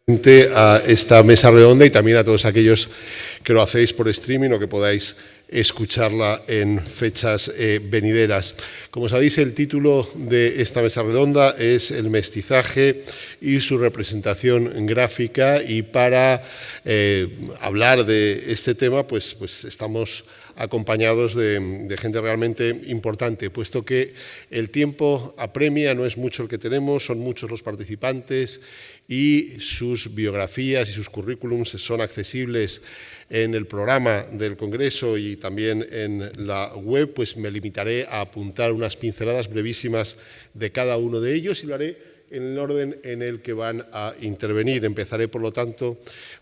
a esta mesa redonda y también a todos aquellos que lo hacéis por streaming o que podáis escucharla en fechas venideras. Como sabéis, el título de esta mesa redonda es El mestizaje y su representación gráfica, y para hablar de este tema pues estamos acompañados de gente realmente importante, puesto que el tiempo apremia, no es mucho el que tenemos, son muchos los participantes y sus biografías y sus currículums son accesibles en el programa del Congreso y también en la web. Pues me limitaré a apuntar unas pinceladas brevísimas de cada uno de ellos y lo haré en el orden en el que van a intervenir. Empezaré, por lo tanto,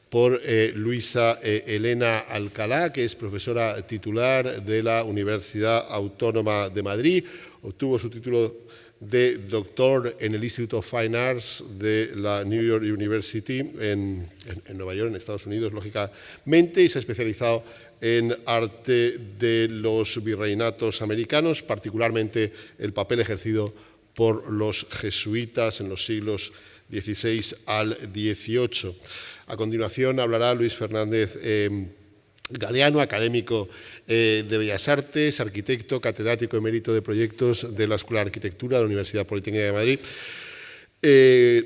por Luisa Elena Alcalá, que es profesora titular de la Universidad Autónoma de Madrid. Obtuvo su título de doctor en el Institute of Fine Arts de la New York University en Nueva York, en Estados Unidos, lógicamente, y se ha especializado en arte de los virreinatos americanos, particularmente el papel ejercido por los jesuitas en los siglos XVI al XVIII. A continuación hablará Luis Fernández Galeano, académico de Bellas Artes, arquitecto, catedrático emérito de proyectos de la Escuela de Arquitectura de la Universidad Politécnica de Madrid.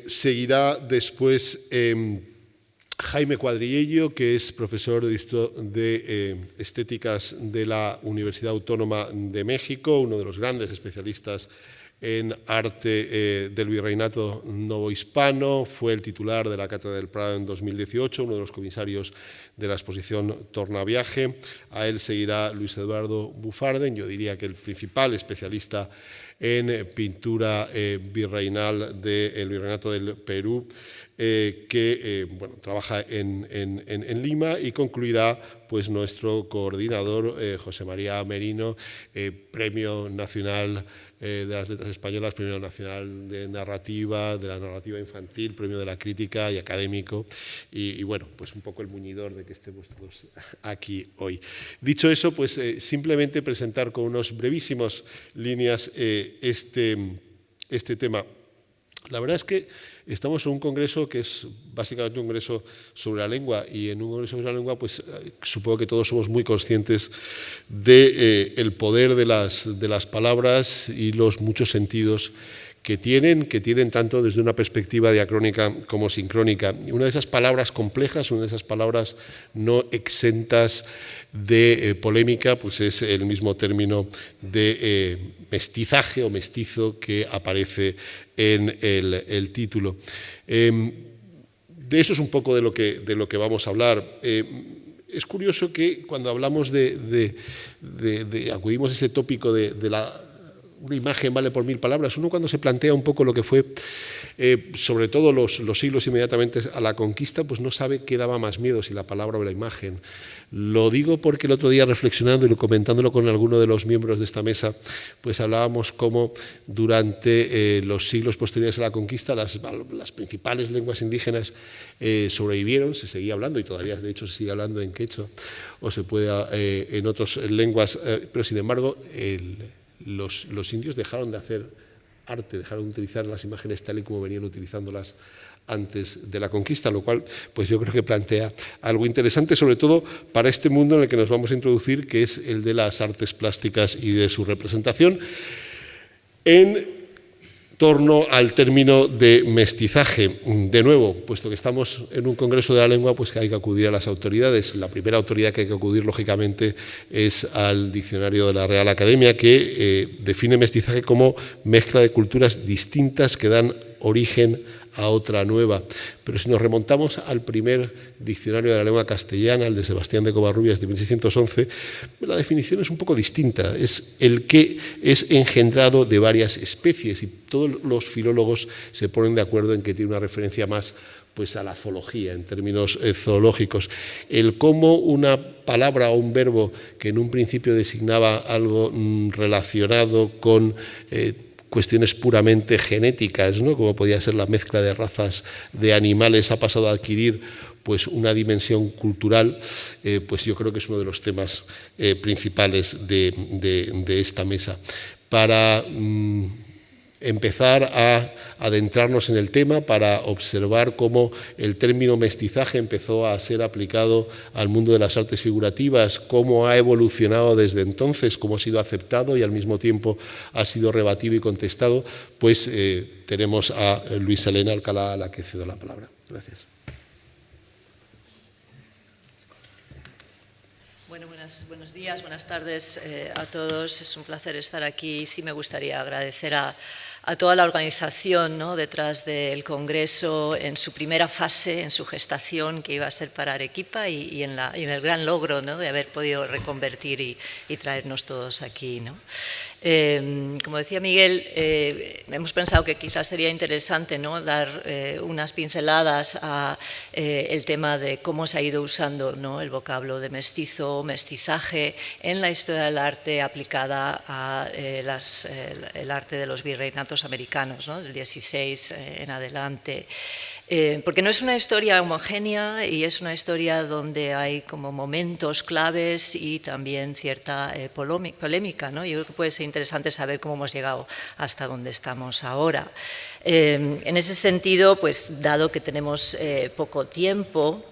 Seguirá después Jaime Cuadriello, que es profesor de Estéticas de la Universidad Autónoma de México, uno de los grandes especialistas en arte del virreinato novohispano. Fue el titular de la Cátedra del Prado en 2018, uno de los comisarios de la exposición Tornaviaje. A él seguirá Luis Eduardo Bufarden, yo diría que el principal especialista en pintura virreinal del virreinato del Perú, que trabaja en Lima, y concluirá pues nuestro coordinador José María Merino, Premio Nacional de las Letras Españolas, Premio Nacional de Narrativa, de la Narrativa Infantil, Premio de la Crítica y académico, y bueno, pues un poco el muñidor de que estemos todos aquí hoy. Dicho eso, pues simplemente presentar con unas brevísimas líneas este tema. La verdad es que estamos en un congreso que es básicamente un congreso sobre la lengua, y en un congreso sobre la lengua pues supongo que todos somos muy conscientes del poder de las palabras y los muchos sentidos que tienen tanto desde una perspectiva diacrónica como sincrónica. Y una de esas palabras complejas, una de esas palabras no exentas de polémica, pues es el mismo término de mestizaje o mestizo que aparece en el título. De eso es un poco de lo que vamos a hablar. Es curioso que cuando hablamos acudimos a ese tópico de una imagen vale por 1000 palabras, uno cuando se plantea un poco lo que fue, sobre todo los siglos inmediatamente a la conquista, pues no sabe qué daba más miedo, si la palabra o la imagen. Lo digo porque el otro día, reflexionando y comentándolo con alguno de los miembros de esta mesa, pues hablábamos cómo durante los siglos posteriores a la conquista las principales lenguas indígenas sobrevivieron, se seguía hablando, y todavía de hecho se sigue hablando en quechua, o se puede en otras lenguas, pero sin embargo los indios dejaron de hacer arte, dejaron de utilizar las imágenes tal y como venían utilizándolas antes de la conquista, lo cual pues yo creo que plantea algo interesante, sobre todo para este mundo en el que nos vamos a introducir, que es el de las artes plásticas y de su representación, en torno al término de mestizaje. De nuevo, puesto que estamos en un congreso de la lengua, pues que hay que acudir a las autoridades. La primera autoridad que hay que acudir, lógicamente, es al diccionario de la Real Academia, que define mestizaje como mezcla de culturas distintas que dan origen a otra nueva. Pero si nos remontamos al primer diccionario de la lengua castellana, el de Sebastián de Covarrubias de 1611, la definición es un poco distinta. Es el que es engendrado de varias especies, y todos los filólogos se ponen de acuerdo en que tiene una referencia más pues a la zoología, en términos zoológicos. El cómo una palabra o un verbo que en un principio designaba algo relacionado con cuestiones puramente genéticas, ¿no?, como podía ser la mezcla de razas de animales, ha pasado a adquirir pues una dimensión cultural, pues yo creo que es uno de los temas principales de esta mesa. Para empezar a adentrarnos en el tema para observar cómo el término mestizaje empezó a ser aplicado al mundo de las artes figurativas, cómo ha evolucionado desde entonces, cómo ha sido aceptado y al mismo tiempo ha sido rebatido y contestado, pues tenemos a Luisa Elena Alcalá, a la que cedo la palabra. Gracias. Bueno, buenos días, buenas tardes a todos. Es un placer estar aquí. Sí me gustaría agradecer a toda la organización, ¿no?, detrás del Congreso en su primera fase, en su gestación, que iba a ser para Arequipa, y en el gran logro, ¿no?, de haber podido reconvertir y traernos todos aquí, ¿no? Como decía Miguel, hemos pensado que quizás sería interesante, ¿no?, dar unas pinceladas a el tema de cómo se ha ido usando, ¿no?, el vocablo de mestizo, mestizaje en la historia del arte aplicada a el arte de los virreinatos americanos, ¿no?, del 16 en adelante. Porque no es una historia homogénea y es una historia donde hay como momentos claves y también cierta polémica, ¿no? Yo creo que puede ser interesante saber cómo hemos llegado hasta donde estamos ahora. En ese sentido, pues dado que tenemos poco tiempo,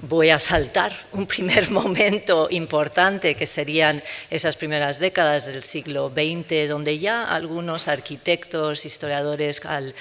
voy a saltar un primer momento importante, que serían esas primeras décadas del siglo XX, donde ya algunos arquitectos, historiadores, al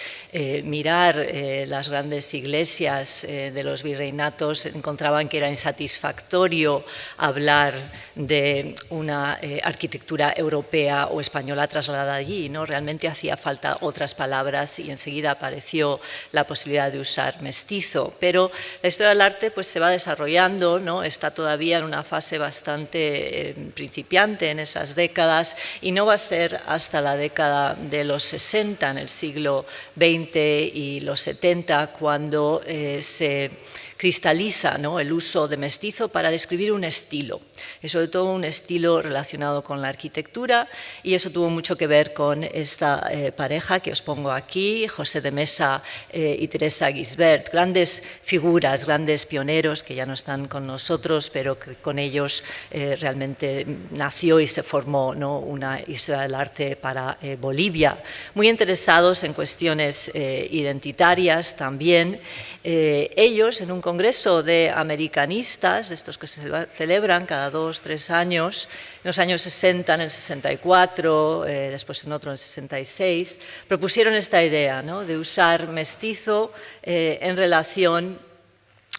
mirar las grandes iglesias de los virreinatos, encontraban que era insatisfactorio hablar de una arquitectura europea o española trasladada allí, ¿no? Realmente hacía falta otras palabras y enseguida apareció la posibilidad de usar mestizo. Pero la historia del arte pues se va desarrollando, ¿no? Está todavía en una fase bastante principiante en esas décadas, y no va a ser hasta la década de los 60, en el siglo XX y los 70, cuando se cristaliza, ¿no?, el uso de mestizo para describir un estilo, y sobre todo un estilo relacionado con la arquitectura, y eso tuvo mucho que ver con esta pareja que os pongo aquí, José de Mesa y Teresa Gisbert, grandes figuras, grandes pioneros que ya no están con nosotros, pero que con ellos realmente nació y se formó, ¿no?, una historia del arte para Bolivia, muy interesados en cuestiones identitarias también. Ellos, en un congreso de americanistas, estos que se celebran cada 2 o 3 años, en los años 60, en el 64, después en otro en el 66, propusieron esta idea, ¿no?, de usar mestizo en relación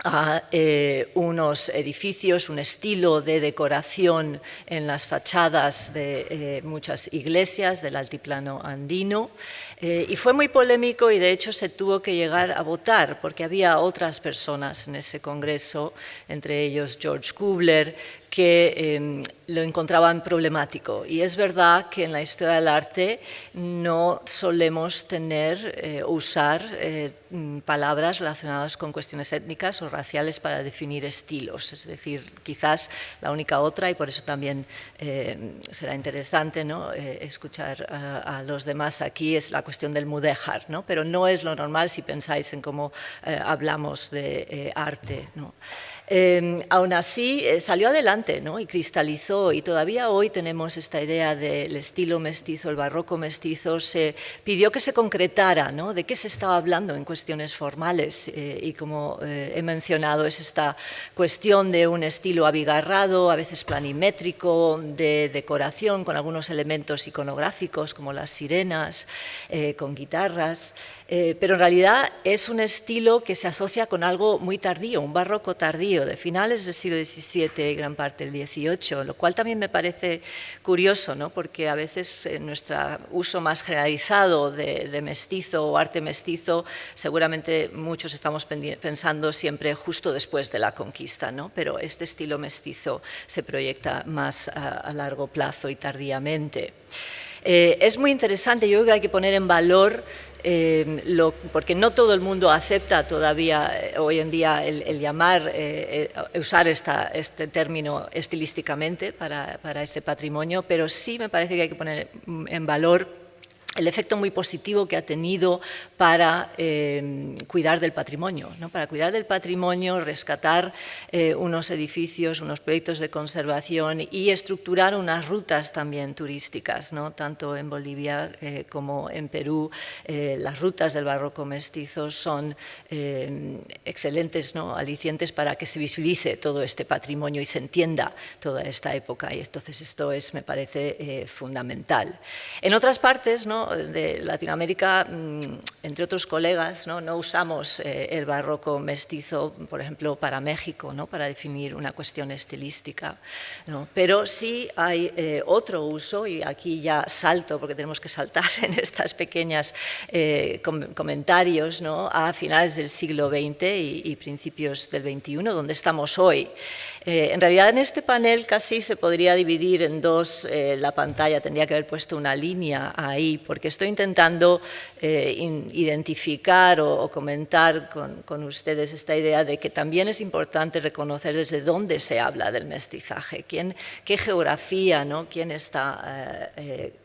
a unos edificios, un estilo de decoración en las fachadas de muchas iglesias del altiplano andino, y fue muy polémico, y de hecho se tuvo que llegar a votar porque había otras personas en ese congreso, entre ellos George Kubler, que lo encontraban problemático. Y es verdad que en la historia del arte no solemos usar palabras relacionadas con cuestiones étnicas o raciales para definir estilos. Es decir, quizás la única otra, y por eso también será interesante, ¿no?, escuchar a los demás aquí, es la cuestión del mudéjar, ¿no? Pero no es lo normal si pensáis en cómo hablamos de arte, ¿no? Aún así salió adelante, ¿no?, y cristalizó, y todavía hoy tenemos esta idea del estilo mestizo, el barroco mestizo. Se pidió que se concretara, ¿no?, de qué se estaba hablando en cuestiones formales, y como he mencionado, es esta cuestión de un estilo abigarrado, a veces planimétrico, de decoración con algunos elementos iconográficos como las sirenas, con guitarras. Pero en realidad es un estilo que se asocia con algo muy tardío, un barroco tardío, de finales del siglo XVII y gran parte del XVIII, lo cual también me parece curioso, ¿no?, porque a veces en nuestro uso más generalizado de mestizo o arte mestizo, seguramente muchos estamos pensando siempre justo después de la conquista, ¿no?, pero este estilo mestizo se proyecta más a largo plazo y tardíamente. Es muy interesante, yo creo que hay que poner en valor, porque no todo el mundo acepta todavía hoy en día el usar este término estilísticamente para este patrimonio, pero sí me parece que hay que poner en valor el efecto muy positivo que ha tenido para cuidar del patrimonio, ¿no? Para cuidar del patrimonio, rescatar unos edificios, unos proyectos de conservación y estructurar unas rutas también turísticas, ¿no? Tanto en Bolivia como en Perú. Las rutas del barroco mestizo son excelentes, ¿no? Alicientes para que se visibilice todo este patrimonio y se entienda toda esta época, y entonces esto es, me parece, fundamental. En otras partes, ¿no?, de Latinoamérica, entre otros colegas, no usamos el barroco mestizo, por ejemplo, para México, ¿no?, para definir una cuestión estilística, ¿no? Pero sí hay otro uso, y aquí ya salto, porque tenemos que saltar en estas pequeñas comentarios, ¿no?, a finales del siglo XX y principios del XXI, donde estamos hoy. En realidad, en este panel casi se podría dividir en dos la pantalla, tendría que haber puesto una línea ahí, porque estoy intentando identificar o comentar con ustedes esta idea de que también es importante reconocer desde dónde se habla del mestizaje, qué geografía, ¿no?, quién está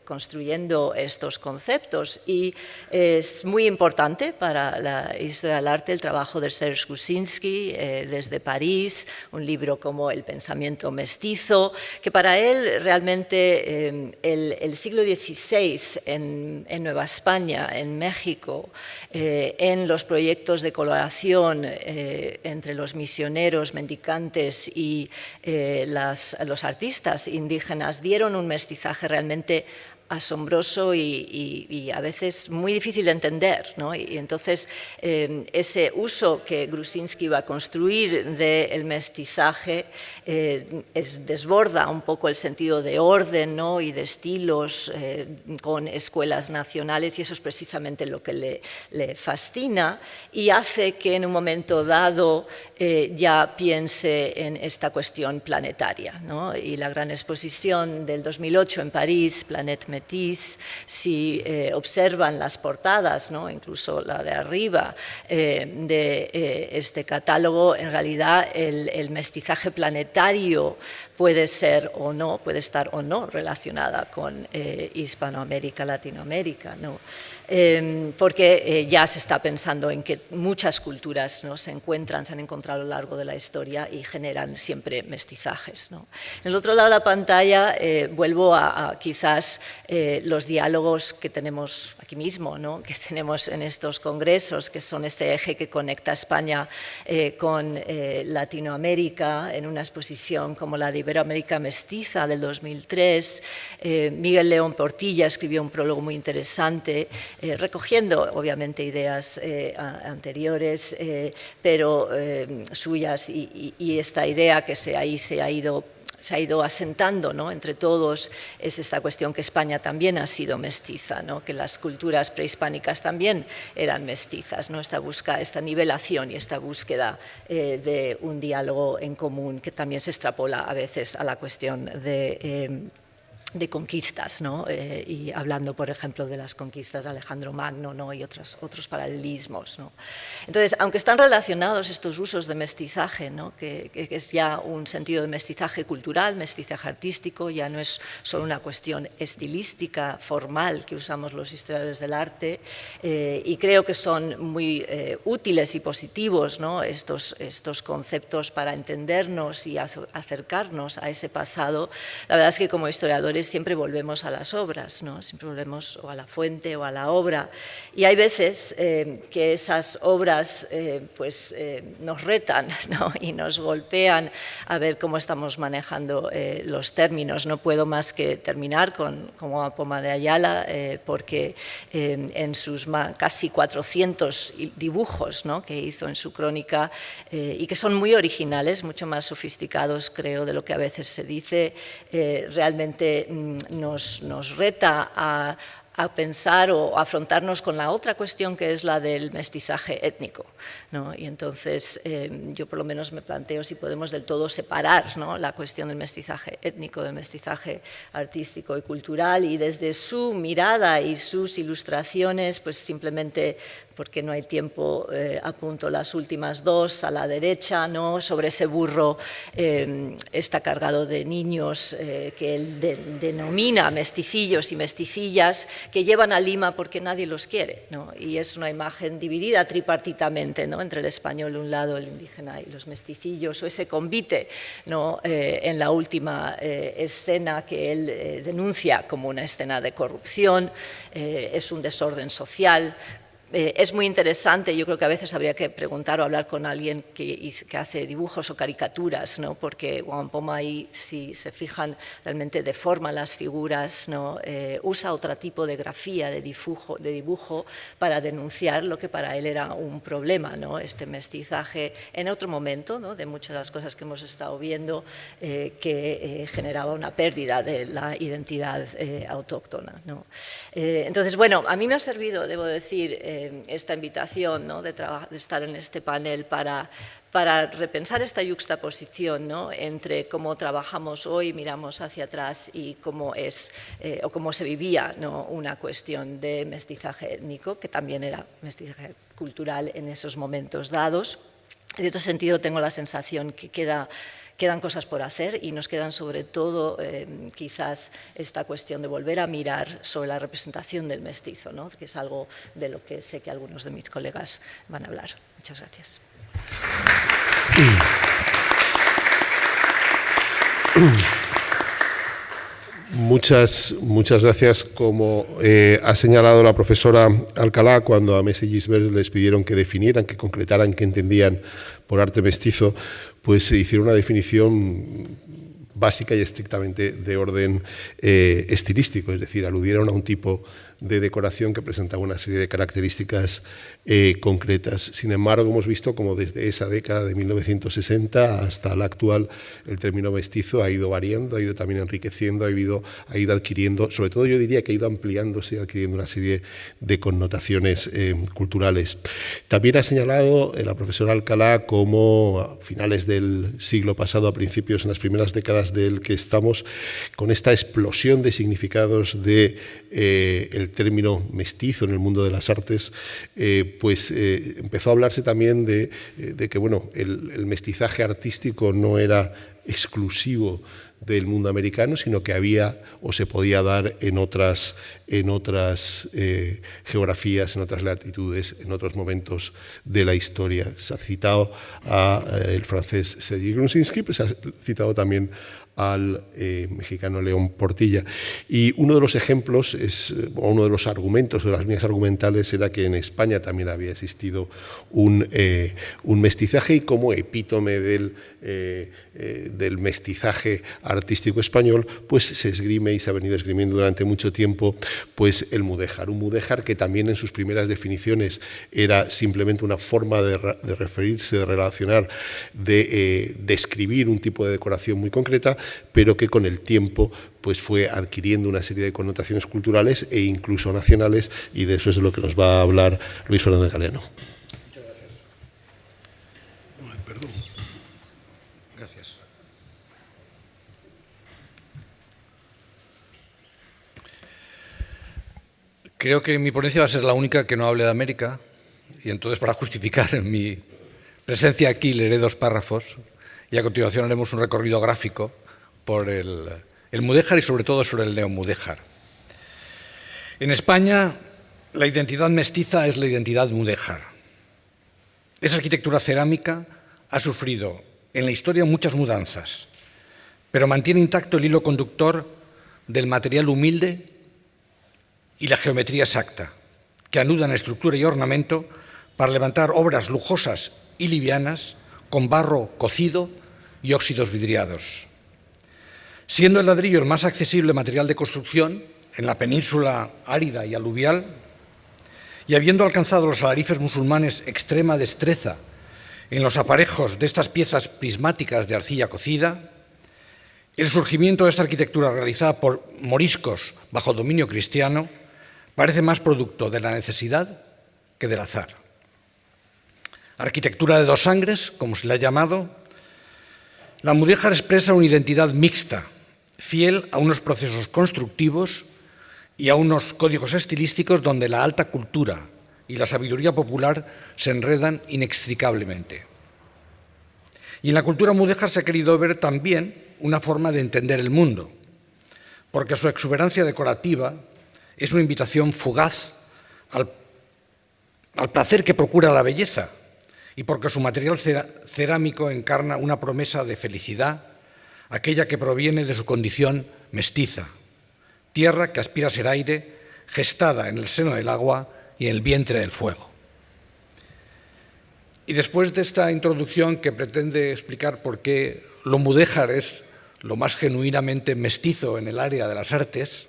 construyendo estos conceptos, y es muy importante para la historia del arte el trabajo de Serge Gusinski desde París, un libro como El pensamiento mestizo, que para él realmente el siglo XVI en Nueva España, en México, en los proyectos de coloración entre los misioneros, mendicantes y los artistas indígenas, dieron un mestizaje realmente asombroso y a veces muy difícil de entender, ¿no? Y entonces ese uso que Grusinski va a construir del mestizaje desborda un poco el sentido de orden, ¿no?, y de estilos con escuelas nacionales, y eso es precisamente lo que le fascina, y hace que en un momento dado ya piense en esta cuestión planetaria, ¿no? Y la gran exposición del 2008 en París, Planète Métis, si observan las portadas, ¿no?, incluso la de arriba de este catálogo, en realidad el mestizaje planetario puede ser o no, puede estar o no relacionada con Hispanoamérica, Latinoamérica, ¿no? Porque ya se está pensando en que muchas culturas, ¿no?, se han encontrado a lo largo de la historia y generan siempre mestizajes, ¿no? En el otro lado de la pantalla vuelvo a quizás los diálogos que tenemos aquí mismo, ¿no?, que tenemos en estos congresos, que son ese eje que conecta España con Latinoamérica, en una exposición como la de Iberoamérica Mestiza del 2003. Miguel León Portilla escribió un prólogo muy interesante, recogiendo obviamente ideas anteriores, pero suyas, y esta idea que se ha ido asentando, ¿no?, entre todos, es esta cuestión que España también ha sido mestiza, ¿no?, que las culturas prehispánicas también eran mestizas, ¿no?, esta nivelación y esta búsqueda de un diálogo en común, que también se extrapola a veces a la cuestión de conquistas, ¿no? Y hablando, por ejemplo, de las conquistas de Alejandro Magno, ¿no?, y otros paralelismos, ¿no? Entonces, aunque están relacionados estos usos de mestizaje, ¿no?, que es ya un sentido de mestizaje cultural, mestizaje artístico, ya no es solo una cuestión estilística, formal, que usamos los historiadores del arte, y creo que son muy útiles y positivos, ¿no?, estos conceptos para entendernos y acercarnos a ese pasado. La verdad es que como historiadores siempre volvemos a las obras, ¿no?, siempre volvemos o a la fuente o a la obra, y hay veces que esas obras nos retan, ¿no?, y nos golpean a ver cómo estamos manejando los términos. No puedo más que terminar con Poma de Ayala, porque en sus casi 400 dibujos, ¿no?, que hizo en su crónica, y que son muy originales, mucho más sofisticados, creo, de lo que a veces se dice, realmente nos reta a pensar o afrontarnos con la otra cuestión, que es la del mestizaje étnico, ¿no? Y entonces yo por lo menos me planteo si podemos del todo separar, ¿no?, la cuestión del mestizaje étnico del mestizaje artístico y cultural, y desde su mirada y sus ilustraciones pues simplemente porque no hay tiempo, apunto las últimas dos a la derecha, ¿no? Sobre ese burro está cargado de niños que él denomina mesticillos y mesticillas que llevan a Lima porque nadie los quiere, ¿no? Y es una imagen dividida tripartitamente, ¿no? Entre el español de un lado, el indígena y los mesticillos, o ese convite, ¿no? En la última escena que él denuncia como una escena de corrupción, es un desorden social. Es muy interesante, yo creo que a veces habría que preguntar o hablar con alguien que hace dibujos o caricaturas, ¿no? Porque Wampoa ahí, si se fijan, realmente deforma las figuras, ¿no? Usa otro tipo de grafía, de dibujo para denunciar lo que para él era un problema, ¿no? Este mestizaje en otro momento, ¿no? De muchas de las cosas que hemos estado viendo, que generaba una pérdida de la identidad autóctona, ¿no? Entonces, bueno, a mí me ha servido, debo decir, esta invitación, ¿no? de estar en este panel para repensar esta yuxtaposición, ¿no? Entre cómo trabajamos hoy, miramos hacia atrás y cómo es o cómo se vivía, ¿no? Una cuestión de mestizaje étnico, que también era mestizaje cultural en esos momentos dados. En cierto sentido tengo la sensación que quedan cosas por hacer y nos quedan sobre todo quizás esta cuestión de volver a mirar sobre la representación del mestizo, ¿no? Que es algo de lo que sé que algunos de mis colegas van a hablar. Muchas gracias. Muchas gracias. Como ha señalado la profesora Alcalá, cuando a Mesa y Gisbert les pidieron que definieran, que concretaran qué entendían por arte mestizo, pues se hicieron una definición básica y estrictamente de orden estilístico, es decir, aludieron a un tipo de decoración que presentaba una serie de características concretas. Sin embargo, hemos visto como desde esa década de 1960 hasta la actual el término mestizo ha ido variando, ha ido también enriqueciendo, ha ido adquiriendo, sobre todo yo diría que ha ido ampliándose, adquiriendo una serie de connotaciones culturales. También ha señalado la profesora Alcalá cómo a finales del siglo pasado, a principios, en las primeras décadas del que estamos, con esta explosión de significados de el término mestizo en el mundo de las artes, empezó a hablarse también de que bueno, el mestizaje artístico no era exclusivo del mundo americano, sino que había o se podía dar en otras geografías, en otras latitudes, en otros momentos de la historia. Se ha citado al francés Serge Grunzinski, pero se ha citado también al mexicano León Portilla. Y uno de los ejemplos, o uno de los argumentos, de las líneas argumentales, era que en España también había existido un mestizaje, y como epítome del mestizaje artístico español, pues se esgrime y se ha venido esgrimiendo durante mucho tiempo pues el mudéjar. Un mudéjar que también en sus primeras definiciones era simplemente una forma de referirse, de relacionar, de describir un tipo de decoración muy concreta, pero que con el tiempo pues fue adquiriendo una serie de connotaciones culturales e incluso nacionales, y de eso es de lo que nos va a hablar Luis Fernández Galeano. Muchas gracias. Perdón. Gracias. Creo que mi ponencia va a ser la única que no hable de América, y entonces, para justificar mi presencia aquí, leeré 2 párrafos y a continuación haremos un recorrido gráfico por el mudéjar y sobre todo sobre el neomudéjar. En España, la identidad mestiza es la identidad mudéjar. Esa arquitectura cerámica ha sufrido en la historia muchas mudanzas, pero mantiene intacto el hilo conductor del material humilde y la geometría exacta, que anudan estructura y ornamento para levantar obras lujosas y livianas con barro cocido y óxidos vidriados. Siendo el ladrillo el más accesible material de construcción en la península árida y aluvial, y habiendo alcanzado los alarifes musulmanes extrema destreza en los aparejos de estas piezas prismáticas de arcilla cocida, el surgimiento de esta arquitectura realizada por moriscos bajo dominio cristiano parece más producto de la necesidad que del azar. Arquitectura de 2 sangres, como se le ha llamado, la mudéjar expresa una identidad mixta, fiel a unos procesos constructivos y a unos códigos estilísticos donde la alta cultura y la sabiduría popular se enredan inextricablemente. Y en la cultura mudéjar se ha querido ver también una forma de entender el mundo, porque su exuberancia decorativa es una invitación fugaz al placer que procura la belleza, y porque su material cerámico encarna una promesa de felicidad, aquella que proviene de su condición mestiza, tierra que aspira a ser aire, gestada en el seno del agua y en el vientre del fuego. Y después de esta introducción que pretende explicar por qué lo mudéjar es lo más genuinamente mestizo en el área de las artes,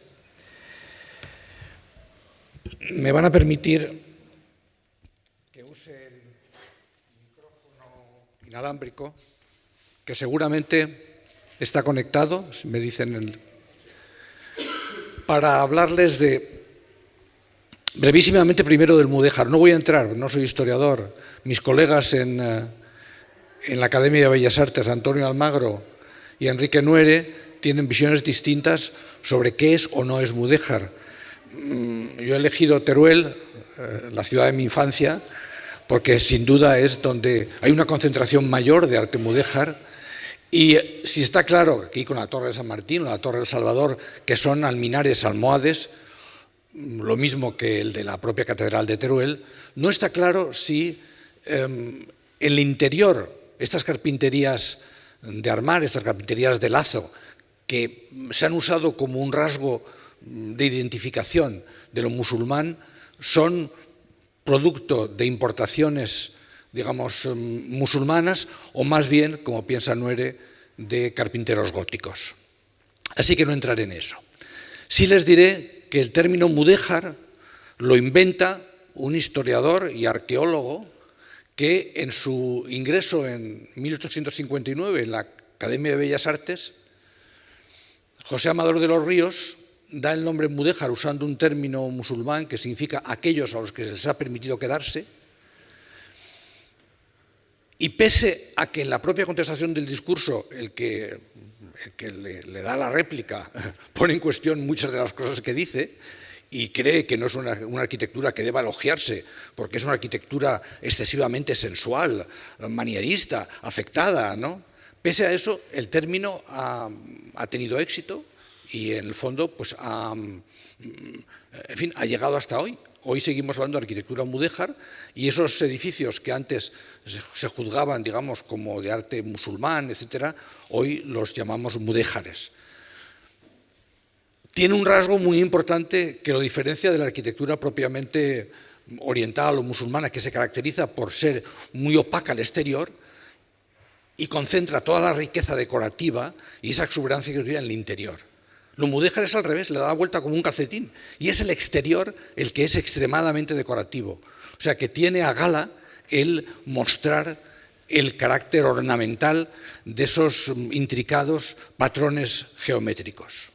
me van a permitir que use el micrófono inalámbrico, que seguramente está conectado, me dicen, para hablarles brevísimamente primero del mudéjar. No voy a entrar, no soy historiador. Mis colegas en la Academia de Bellas Artes, Antonio Almagro y Enrique Nuere, tienen visiones distintas sobre qué es o no es mudéjar. Yo he elegido Teruel, la ciudad de mi infancia, porque sin duda es donde hay una concentración mayor de arte mudéjar. Y si está claro, aquí con la Torre de San Martín o la Torre del Salvador, que son alminares almohades, lo mismo que el de la propia Catedral de Teruel, no está claro si en el interior estas carpinterías de armar, estas carpinterías de lazo, que se han usado como un rasgo de identificación de lo musulmán, son producto de importaciones, digamos, musulmanas, o más bien, como piensa Nuere, de carpinteros góticos. Así que no entraré en eso. Sí les diré que el término mudéjar lo inventa un historiador y arqueólogo que en su ingreso en 1859 en la Academia de Bellas Artes, José Amador de los Ríos da el nombre mudéjar usando un término musulmán que significa aquellos a los que se les ha permitido quedarse, y pese a que en la propia contestación del discurso el que le da la réplica pone en cuestión muchas de las cosas que dice y cree que no es una arquitectura que deba elogiarse porque es una arquitectura excesivamente sensual, manierista, afectada, ¿no? Pese a eso, el término ha tenido éxito y en el fondo pues ha llegado hasta hoy. Hoy seguimos hablando de arquitectura mudéjar y esos edificios que antes se juzgaban, digamos, como de arte musulmán, etcétera, hoy los llamamos mudéjares. Tiene un rasgo muy importante que lo diferencia de la arquitectura propiamente oriental o musulmana, que se caracteriza por ser muy opaca al exterior y concentra toda la riqueza decorativa y esa exuberancia que tiene en el interior. Lo mudéjar es al revés, le da la vuelta como un calcetín y es el exterior el que es extremadamente decorativo. O sea, que tiene a gala el mostrar el carácter ornamental de esos intricados patrones geométricos.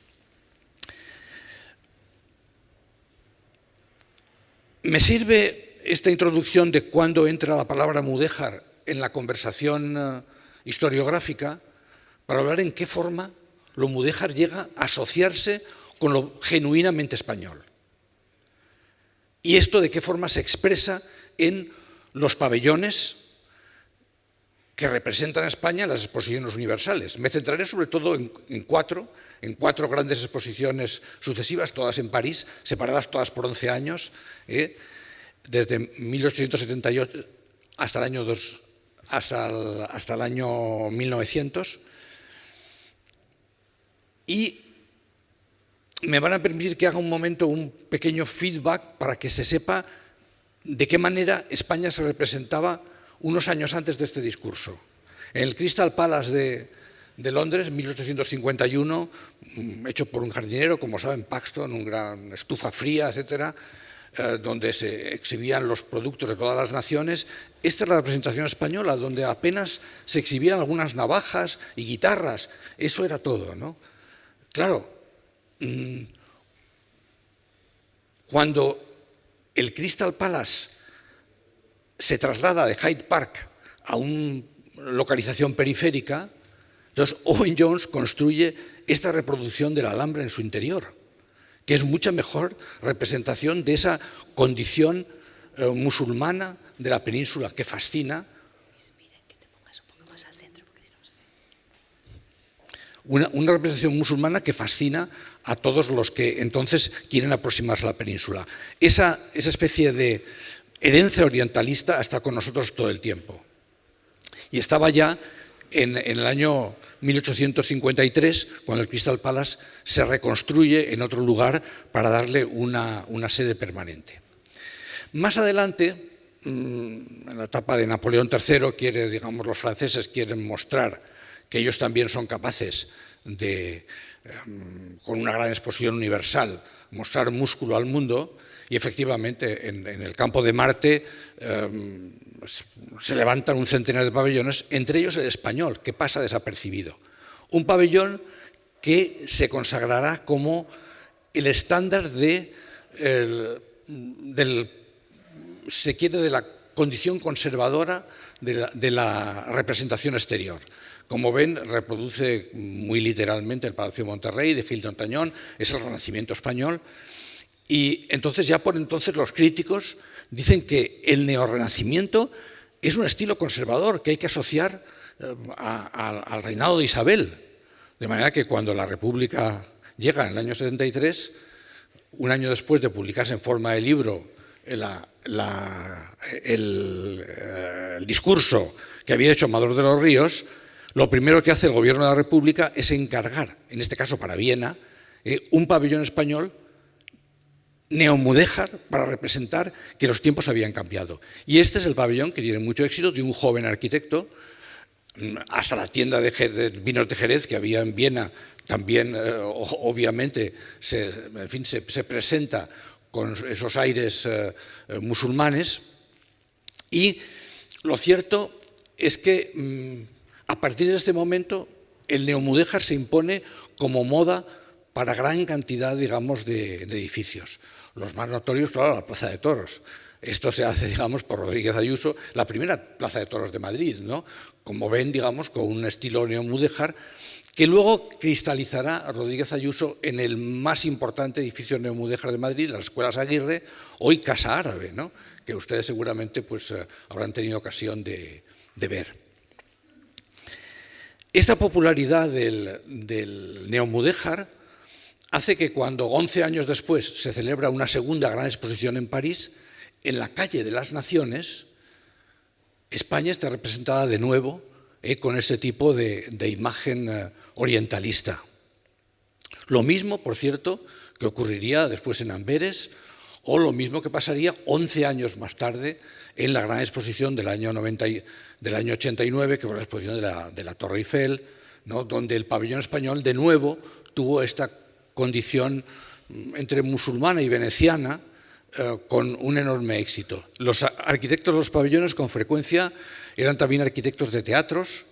Me sirve esta introducción de cuándo entra la palabra mudéjar en la conversación historiográfica para hablar en qué forma lo mudéjar llega a asociarse con lo genuinamente español. Y esto de qué forma se expresa en los pabellones que representan a España en las exposiciones universales. Me centraré sobre todo en cuatro grandes exposiciones sucesivas, todas en París, separadas todas por 11 años, desde 1878 hasta el año 1900. Y me van a permitir que haga un momento un pequeño feedback para que se sepa de qué manera España se representaba unos años antes de este discurso. En el Crystal Palace de Londres, 1851, hecho por un jardinero, como saben, Paxton, una gran estufa fría, etcétera, donde se exhibían los productos de todas las naciones. Esta es la representación española, donde apenas se exhibían algunas navajas y guitarras. Eso era todo, ¿no? Claro, cuando el Crystal Palace se traslada de Hyde Park a una localización periférica, entonces Owen Jones construye esta reproducción de la Alhambra en su interior, que es mucha mejor representación de esa condición musulmana de la península que fascina. Una representación musulmana que fascina a todos los que entonces quieren aproximarse a la península. Esa especie de herencia orientalista está con nosotros todo el tiempo. Y estaba ya en el año 1853, cuando el Crystal Palace se reconstruye en otro lugar para darle una sede permanente. Más adelante, en la etapa de Napoleón III, los franceses quieren mostrar que ellos también son capaces de, con una gran exposición universal, mostrar músculo al mundo, y efectivamente en el campo de Marte se levantan un centenar de pabellones, entre ellos el español, que pasa desapercibido. Un pabellón que se consagrará como el estándar de la condición conservadora de la representación exterior. Como ven, reproduce muy literalmente el Palacio de Monterrey, de Gil de Hontañón, es el Renacimiento español. Y entonces, ya por entonces, los críticos dicen que el neorrenacimiento es un estilo conservador que hay que asociar al reinado de Isabel. De manera que cuando la República llega en el año 73, un año después de publicarse en forma de libro el discurso que había hecho Amador de los Ríos, lo primero que hace el gobierno de la República es encargar, en este caso para Viena, un pabellón español neomudéjar para representar que los tiempos habían cambiado. Y este es el pabellón que tiene mucho éxito de un joven arquitecto. Hasta la tienda de vinos de Jerez que había en Viena también, obviamente, se presenta con esos aires musulmanes. Y lo cierto es que a partir de este momento el neomudéjar se impone como moda para gran cantidad, digamos, de edificios. Los más notorios, claro, la Plaza de Toros. Esto se hace, digamos, por Rodríguez Ayuso, la primera Plaza de Toros de Madrid, ¿no? Como ven, digamos, con un estilo neomudéjar, que luego cristalizará a Rodríguez Ayuso en el más importante edificio neomudéjar de Madrid, las Escuelas Aguirre, hoy Casa Árabe, ¿no? Que ustedes seguramente pues, habrán tenido ocasión de ver. Esta popularidad del neomudéjar hace que cuando 11 años después se celebra una segunda gran exposición en París, en la calle de las Naciones, España está representada de nuevo con este tipo de imagen orientalista. Lo mismo, por cierto, que ocurriría después en Amberes, o lo mismo que pasaría 11 años más tarde en la gran exposición del año 89, que fue la exposición de la Torre Eiffel, ¿no? Donde el pabellón español de nuevo tuvo esta condición entre musulmana y veneciana, con un enorme éxito. Los arquitectos de los pabellones con frecuencia eran también arquitectos de teatros.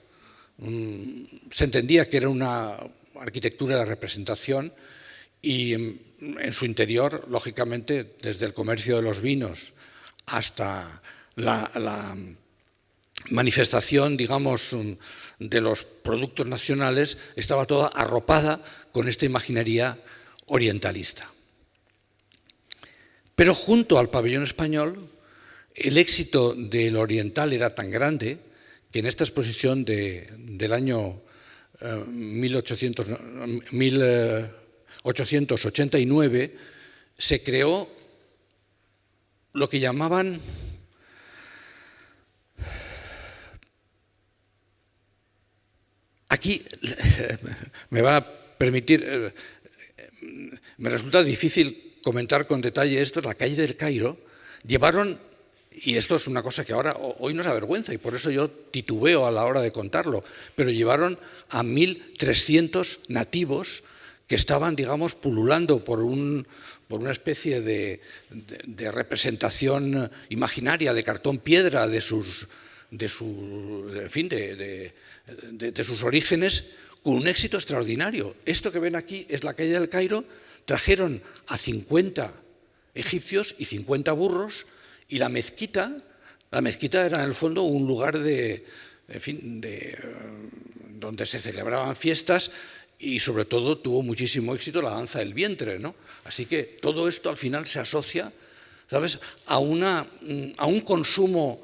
Se entendía que era una arquitectura de representación y en su interior, lógicamente, desde el comercio de los vinos hasta la manifestación, digamos, de los productos nacionales, estaba toda arropada con esta imaginería orientalista. Pero junto al pabellón español, el éxito del oriental era tan grande que en esta exposición del año 1889 se creó lo que llamaban aquí, me van a permitir, me resulta difícil comentar con detalle esto, la calle del Cairo, llevaron, y esto es una cosa que ahora hoy nos avergüenza y por eso yo titubeo a la hora de contarlo, pero llevaron a 1.300 nativos que estaban, digamos, pululando por una especie de representación imaginaria de cartón piedra de sus orígenes, con un éxito extraordinario. Esto que ven aquí es la calle del Cairo. Trajeron a 50 egipcios y 50 burros, y la mezquita era en el fondo un lugar donde se celebraban fiestas, y sobre todo tuvo muchísimo éxito la danza del vientre, ¿no? Así que todo esto al final se asocia ¿sabes?, a un consumo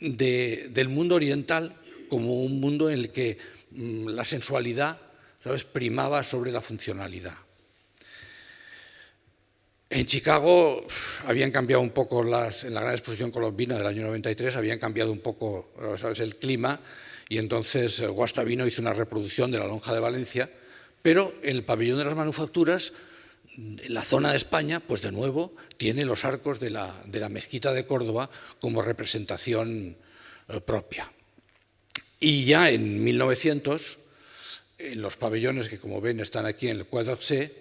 del mundo oriental como un mundo en el que la sensualidad, ¿sabes?, primaba sobre la funcionalidad. En Chicago habían cambiado un poco, en la gran exposición colombina del año 93, habían cambiado un poco, ¿sabes?, el clima, y entonces Guastavino hizo una reproducción de la lonja de Valencia, pero en el pabellón de las manufacturas, en la zona de España, pues de nuevo tiene los arcos de la mezquita de Córdoba como representación propia. Y ya en 1900, en los pabellones que, como ven, están aquí en el Quai d'Orsay,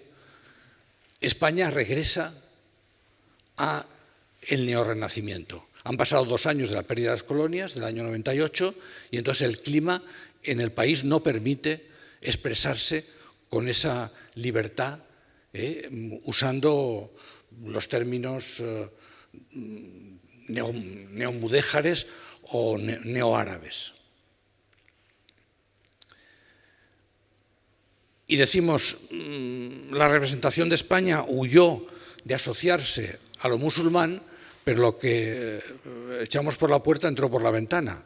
España regresa a el neorrenacimiento. Han pasado 2 años de la pérdida de las colonias, del año 98, y entonces el clima en el país no permite expresarse con esa libertad, usando los términos neomudéjares o neoárabes. Y decimos, la representación de España huyó de asociarse a lo musulmán, pero lo que echamos por la puerta entró por la ventana.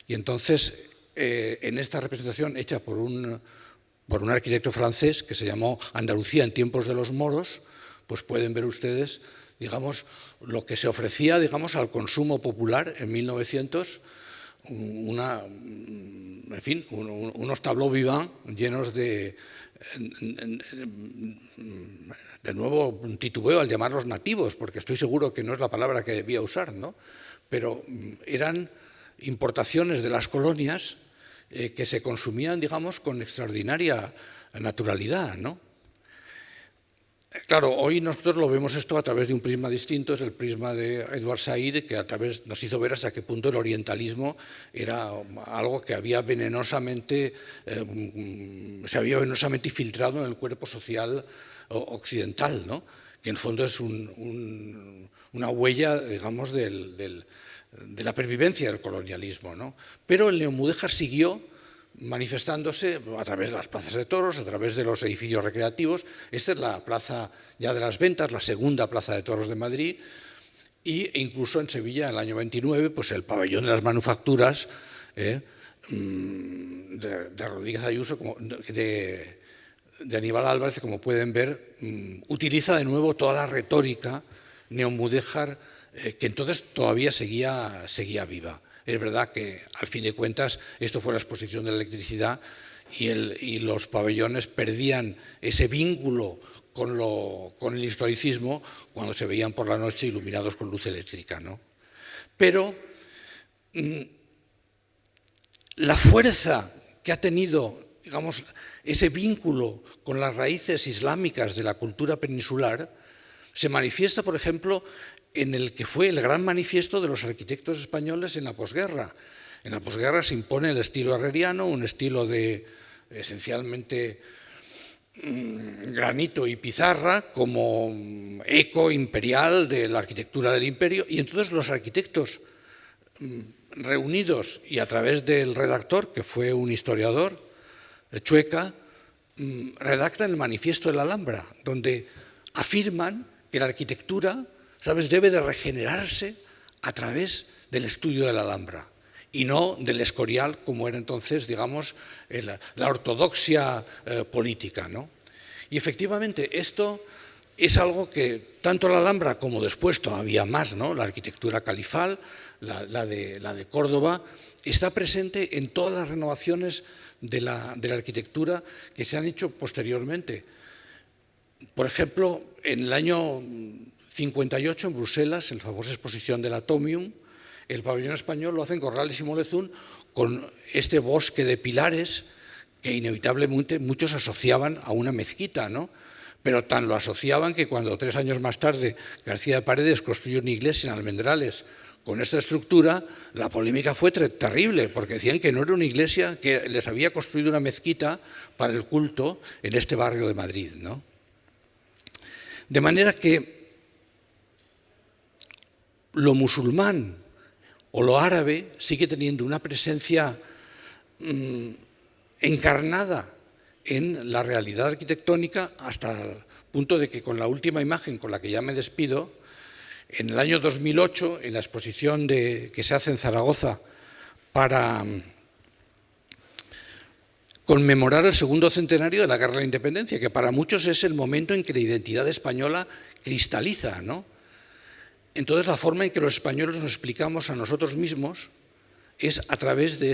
Y entonces, en esta representación hecha por un arquitecto francés que se llamó Andalucía en tiempos de los moros, pues pueden ver ustedes, digamos, lo que se ofrecía, digamos, al consumo popular en 1900, unos tableaux vivants llenos de nuevo titubeo al llamarlos nativos, porque estoy seguro que no es la palabra que debía usar, ¿no? Pero eran importaciones de las colonias que se consumían, digamos, con extraordinaria naturalidad, ¿no? Claro, hoy nosotros lo vemos esto a través de un prisma distinto, es el prisma de Edward Said, que nos hizo ver hasta qué punto el orientalismo era algo que se había venenosamente infiltrado en el cuerpo social occidental, ¿no? Que en el fondo es una huella, digamos, de la pervivencia del colonialismo, ¿no? Pero el neomudéjar siguió manifestándose a través de las plazas de toros, a través de los edificios recreativos. Esta es la plaza ya de las ventas, la segunda plaza de toros de Madrid, e incluso en Sevilla, en el año 29, pues el pabellón de las manufacturas de Rodríguez Ayuso, de Aníbal Álvarez, como pueden ver, utiliza de nuevo toda la retórica neomudéjar que entonces todavía seguía viva. Es verdad que, al fin de cuentas, esto fue la exposición de la electricidad y los pabellones perdían ese vínculo con el historicismo cuando se veían por la noche iluminados con luz eléctrica, ¿no? Pero la fuerza que ha tenido, digamos, ese vínculo con las raíces islámicas de la cultura peninsular se manifiesta, por ejemplo, en el que fue el gran manifiesto de los arquitectos españoles en la posguerra. En la posguerra se impone el estilo herreriano, un estilo de esencialmente granito y pizarra como eco imperial de la arquitectura del imperio, y entonces los arquitectos reunidos y a través del redactor, que fue un historiador, Chueca, redactan el manifiesto de la Alhambra, donde afirman que la arquitectura, ¿sabes?, debe de regenerarse a través del estudio de la Alhambra y no del Escorial, como era entonces, digamos, la ortodoxia política, ¿no? Y efectivamente esto es algo que tanto la Alhambra como después todavía más, ¿no?, la arquitectura califal, la de Córdoba, está presente en todas las renovaciones de la arquitectura que se han hecho posteriormente. Por ejemplo, en el año 58 en Bruselas, en la famosa exposición del Atomium, el pabellón español lo hacen Corrales y Molezzún con este bosque de pilares que inevitablemente muchos asociaban a una mezquita, ¿no? Pero tan lo asociaban que cuando 3 años más tarde García de Paredes construyó una iglesia en Almendrales con esta estructura, la polémica fue terrible, porque decían que no era una iglesia, que les había construido una mezquita para el culto en este barrio de Madrid, ¿no? De manera que lo musulmán o lo árabe sigue teniendo una presencia encarnada en la realidad arquitectónica hasta el punto de que con la última imagen con la que ya me despido, En el año 2008, en la exposición que se hace en Zaragoza para conmemorar el segundo centenario de la Guerra de la Independencia, que para muchos es el momento en que la identidad española cristaliza, ¿no? Entonces, la forma en que los españoles nos explicamos a nosotros mismos es a través de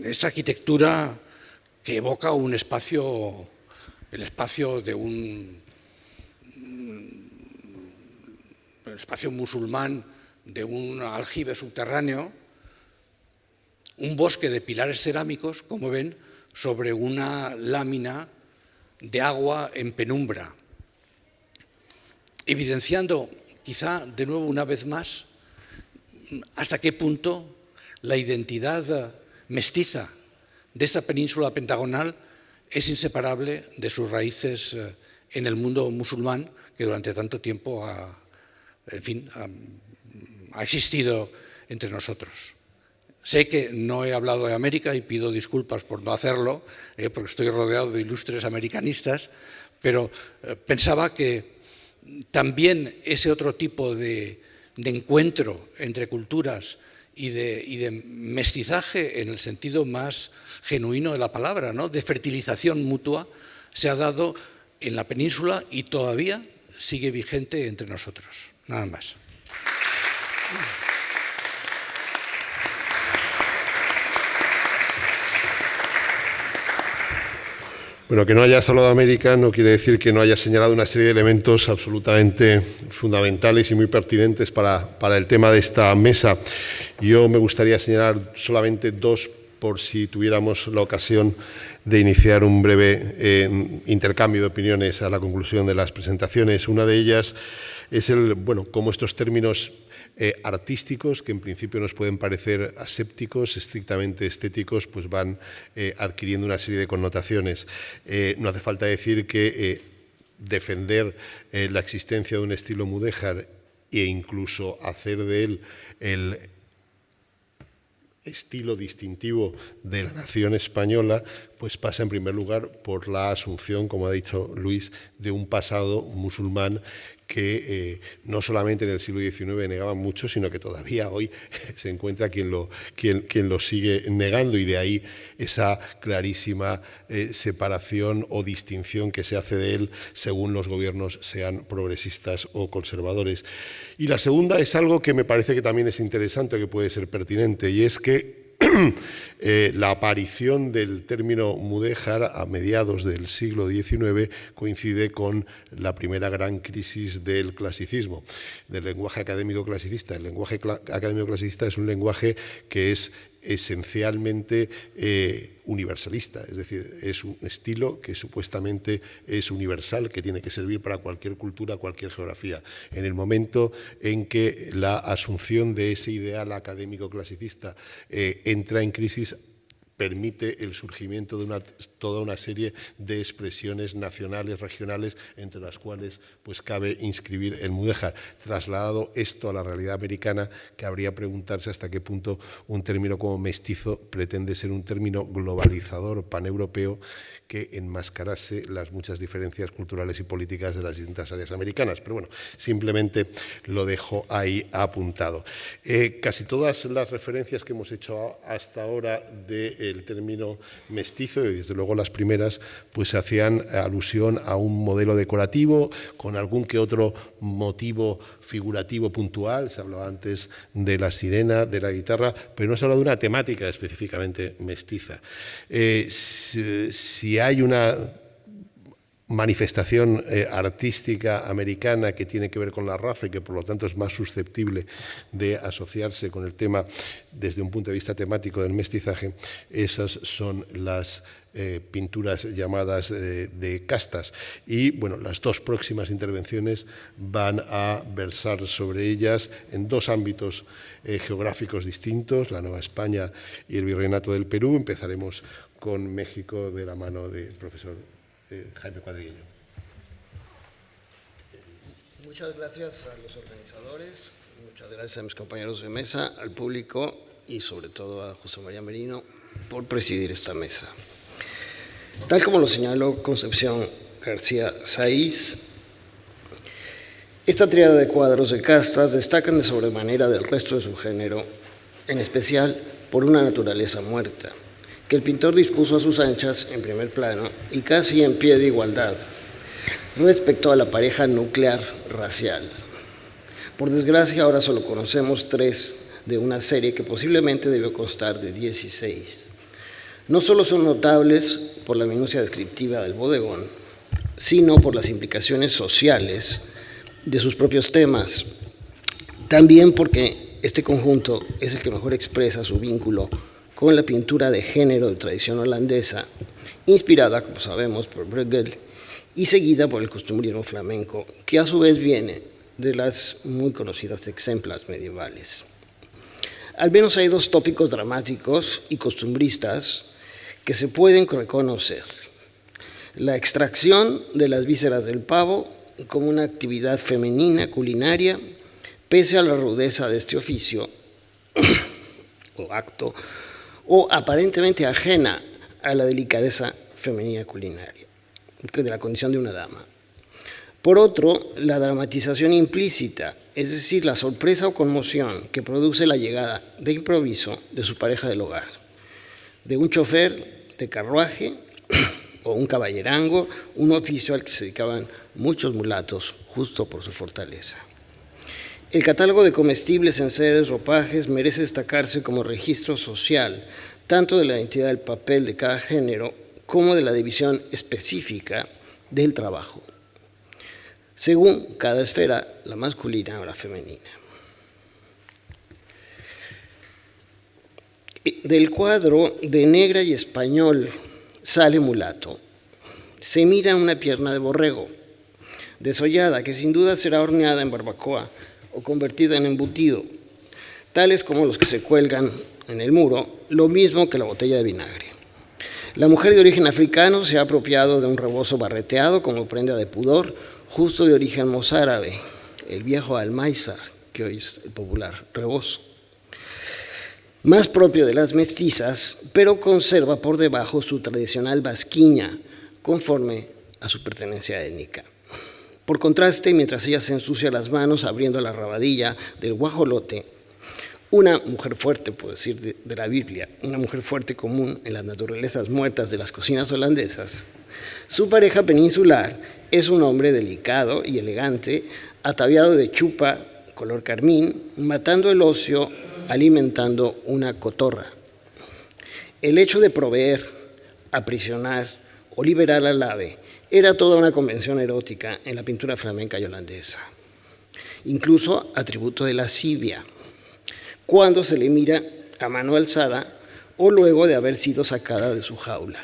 esta arquitectura que evoca un espacio, el espacio musulmán de un aljibe subterráneo, un bosque de pilares cerámicos, como ven, sobre una lámina de agua en penumbra, evidenciando quizá de nuevo una vez más hasta qué punto la identidad mestiza de esta península pentagonal es inseparable de sus raíces en el mundo musulmán, que durante tanto tiempo ha existido entre nosotros. Sé que no he hablado de América y pido disculpas por no hacerlo, porque estoy rodeado de ilustres americanistas, pero pensaba que también ese otro tipo de encuentro entre culturas y de mestizaje en el sentido más genuino de la palabra, ¿no?, de fertilización mutua, se ha dado en la península y todavía sigue vigente entre nosotros. Nada más. Bueno, que no hayas hablado de América no quiere decir que no hayas señalado una serie de elementos absolutamente fundamentales y muy pertinentes para el tema de esta mesa. Yo me gustaría señalar solamente dos, por si tuviéramos la ocasión de iniciar un breve intercambio de opiniones a la conclusión de las presentaciones. Una de ellas es cómo estos términos artísticos, que en principio nos pueden parecer asépticos, estrictamente estéticos, pues van adquiriendo una serie de connotaciones. No hace falta decir que defender la existencia de un estilo mudéjar e incluso hacer de él el estilo distintivo de la nación española, pues pasa en primer lugar por la asunción, como ha dicho Luis, de un pasado musulmán que no solamente en el siglo XIX negaban mucho, sino que todavía hoy se encuentra quien lo sigue negando, y de ahí esa clarísima separación o distinción que se hace de él según los gobiernos sean progresistas o conservadores. Y la segunda es algo que me parece que también es interesante, que puede ser pertinente, y es que la aparición del término mudéjar a mediados del siglo XIX coincide con la primera gran crisis del clasicismo, del lenguaje académico clasicista. El lenguaje académico clasicista es un lenguaje que es esencialmente universalista, es decir, es un estilo que supuestamente es universal, que tiene que servir para cualquier cultura, cualquier geografía. En el momento en que la asunción de ese ideal académico clasicista entra en crisis, permite el surgimiento de toda una serie de expresiones nacionales, regionales, entre las cuales pues cabe inscribir el mudéjar. Trasladado esto a la realidad americana, cabría preguntarse hasta qué punto un término como mestizo pretende ser un término globalizador, paneuropeo, que enmascarase las muchas diferencias culturales y políticas de las distintas áreas americanas. Pero bueno, simplemente lo dejo ahí apuntado. Casi todas las referencias que hemos hecho hasta ahora del término mestizo, y desde luego las primeras, pues hacían alusión a un modelo decorativo con algún que otro motivo figurativo puntual. Se hablaba antes de la sirena, de la guitarra, pero no se habla de una temática específicamente mestiza. Si hay una manifestación artística americana que tiene que ver con la raza y que por lo tanto es más susceptible de asociarse con el tema desde un punto de vista temático del mestizaje, esas son las pinturas llamadas de castas. Y bueno, las dos próximas intervenciones van a versar sobre ellas en dos ámbitos geográficos distintos, la Nueva España y el Virreinato del Perú. Empezaremos con México de la mano del profesor Jaime Cuadrigueño. Muchas gracias a los organizadores, muchas gracias a mis compañeros de mesa, al público y sobre todo a José María Merino por presidir esta mesa. Tal como lo señaló Concepción García Saiz, Esta tríada de cuadros de castas destacan de sobremanera del resto de su género, en especial por una naturaleza muerta, que el pintor dispuso a sus anchas en primer plano y casi en pie de igualdad respecto a la pareja nuclear racial. Por desgracia, ahora solo conocemos 3 de una serie que posiblemente debió constar de 16. No solo son notables por la minucia descriptiva del bodegón, sino por las implicaciones sociales de sus propios temas. También porque este conjunto es el que mejor expresa su vínculo con la pintura de género de tradición holandesa, inspirada, como sabemos, por Bruegel y seguida por el costumbrismo flamenco, que a su vez viene de las muy conocidas exemplas medievales. Al menos hay 2 tópicos dramáticos y costumbristas que se pueden reconocer: la extracción de las vísceras del pavo como una actividad femenina culinaria, pese a la rudeza de este oficio o acto, o aparentemente ajena a la delicadeza femenina culinaria, de la condición de una dama. Por otro, la dramatización implícita, es decir, la sorpresa o conmoción que produce la llegada de improviso de su pareja del hogar, de un chofer de carruaje o un caballerango, un oficio al que se dedicaban muchos mulatos justo por su fortaleza. El catálogo de comestibles, enseres, ropajes merece destacarse como registro social, tanto de la identidad del papel de cada género como de la división específica del trabajo, según cada esfera, la masculina o la femenina. Del cuadro de Negra y Español sale mulato. Se mira una pierna de borrego, desollada, que sin duda será horneada en barbacoa o convertida en embutido, tales como los que se cuelgan en el muro, lo mismo que la botella de vinagre. La mujer de origen africano se ha apropiado de un rebozo barreteado como prenda de pudor, justo de origen mozárabe, el viejo almáizar, que hoy es el popular rebozo, más propio de las mestizas, pero conserva por debajo su tradicional basquiña, conforme a su pertenencia étnica. Por contraste, mientras ella se ensucia las manos abriendo la rabadilla del guajolote, una mujer fuerte, puedo decir, de la Biblia, una mujer fuerte común en las naturalezas muertas de las cocinas holandesas, su pareja peninsular es un hombre delicado y elegante, ataviado de chupa color carmín, matando el ocio, alimentando una cotorra. El hecho de proveer, aprisionar o liberar al ave era toda una convención erótica en la pintura flamenca y holandesa, incluso atributo de lascivia, cuando se le mira a mano alzada o luego de haber sido sacada de su jaula.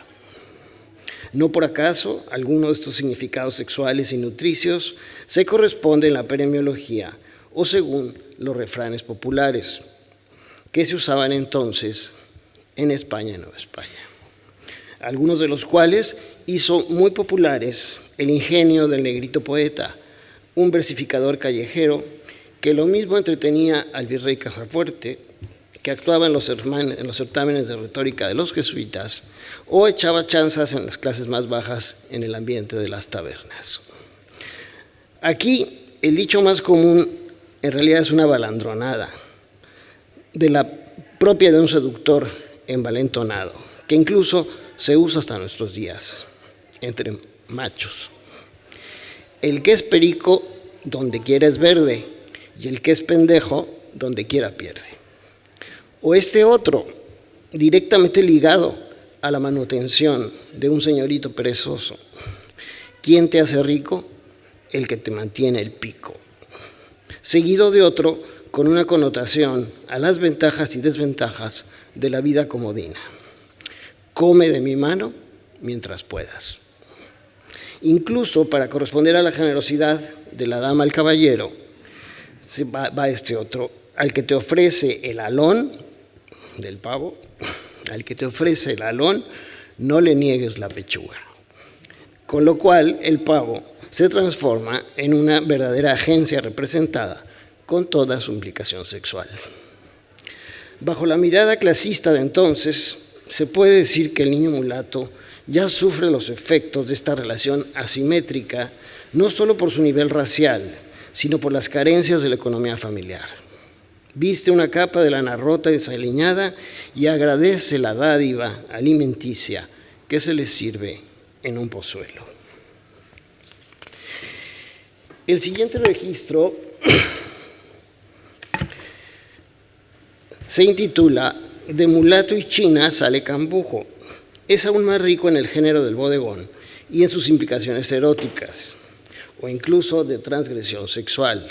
No por acaso, alguno de estos significados sexuales y nutricios se corresponde en la peremiología o según los refranes populares que se usaban entonces en España y Nueva España, algunos de los cuales hizo muy populares el ingenio del negrito poeta, un versificador callejero que lo mismo entretenía al virrey Casafuerte, que actuaba en los certámenes de retórica de los jesuitas, o echaba chanzas en las clases más bajas en el ambiente de las tabernas. Aquí el dicho más común en realidad es una balandronada, de la propia de un seductor envalentonado, que incluso se usa hasta nuestros días, entre machos. El que es perico, donde quiera es verde, y el que es pendejo, donde quiera pierde. O este otro, directamente ligado a la manutención de un señorito perezoso. ¿Quién te hace rico? El que te mantiene el pico. Seguido de otro con una connotación a las ventajas y desventajas de la vida comodina. Come de mi mano mientras puedas. Incluso para corresponder a la generosidad de la dama al caballero, va este otro, al que te ofrece el alón del pavo, al que te ofrece el alón, no le niegues la pechuga. Con lo cual, el pavo se transforma en una verdadera agencia representada con toda su implicación sexual. Bajo la mirada clasista de entonces, se puede decir que el niño mulato ya sufre los efectos de esta relación asimétrica, no solo por su nivel racial, sino por las carencias de la economía familiar. Viste una capa de lana rota y desaliñada y agradece la dádiva alimenticia que se les sirve en un pozuelo. El siguiente registro se intitula De mulato y china sale cambujo. Es aún más rico en el género del bodegón y en sus implicaciones eróticas o incluso de transgresión sexual.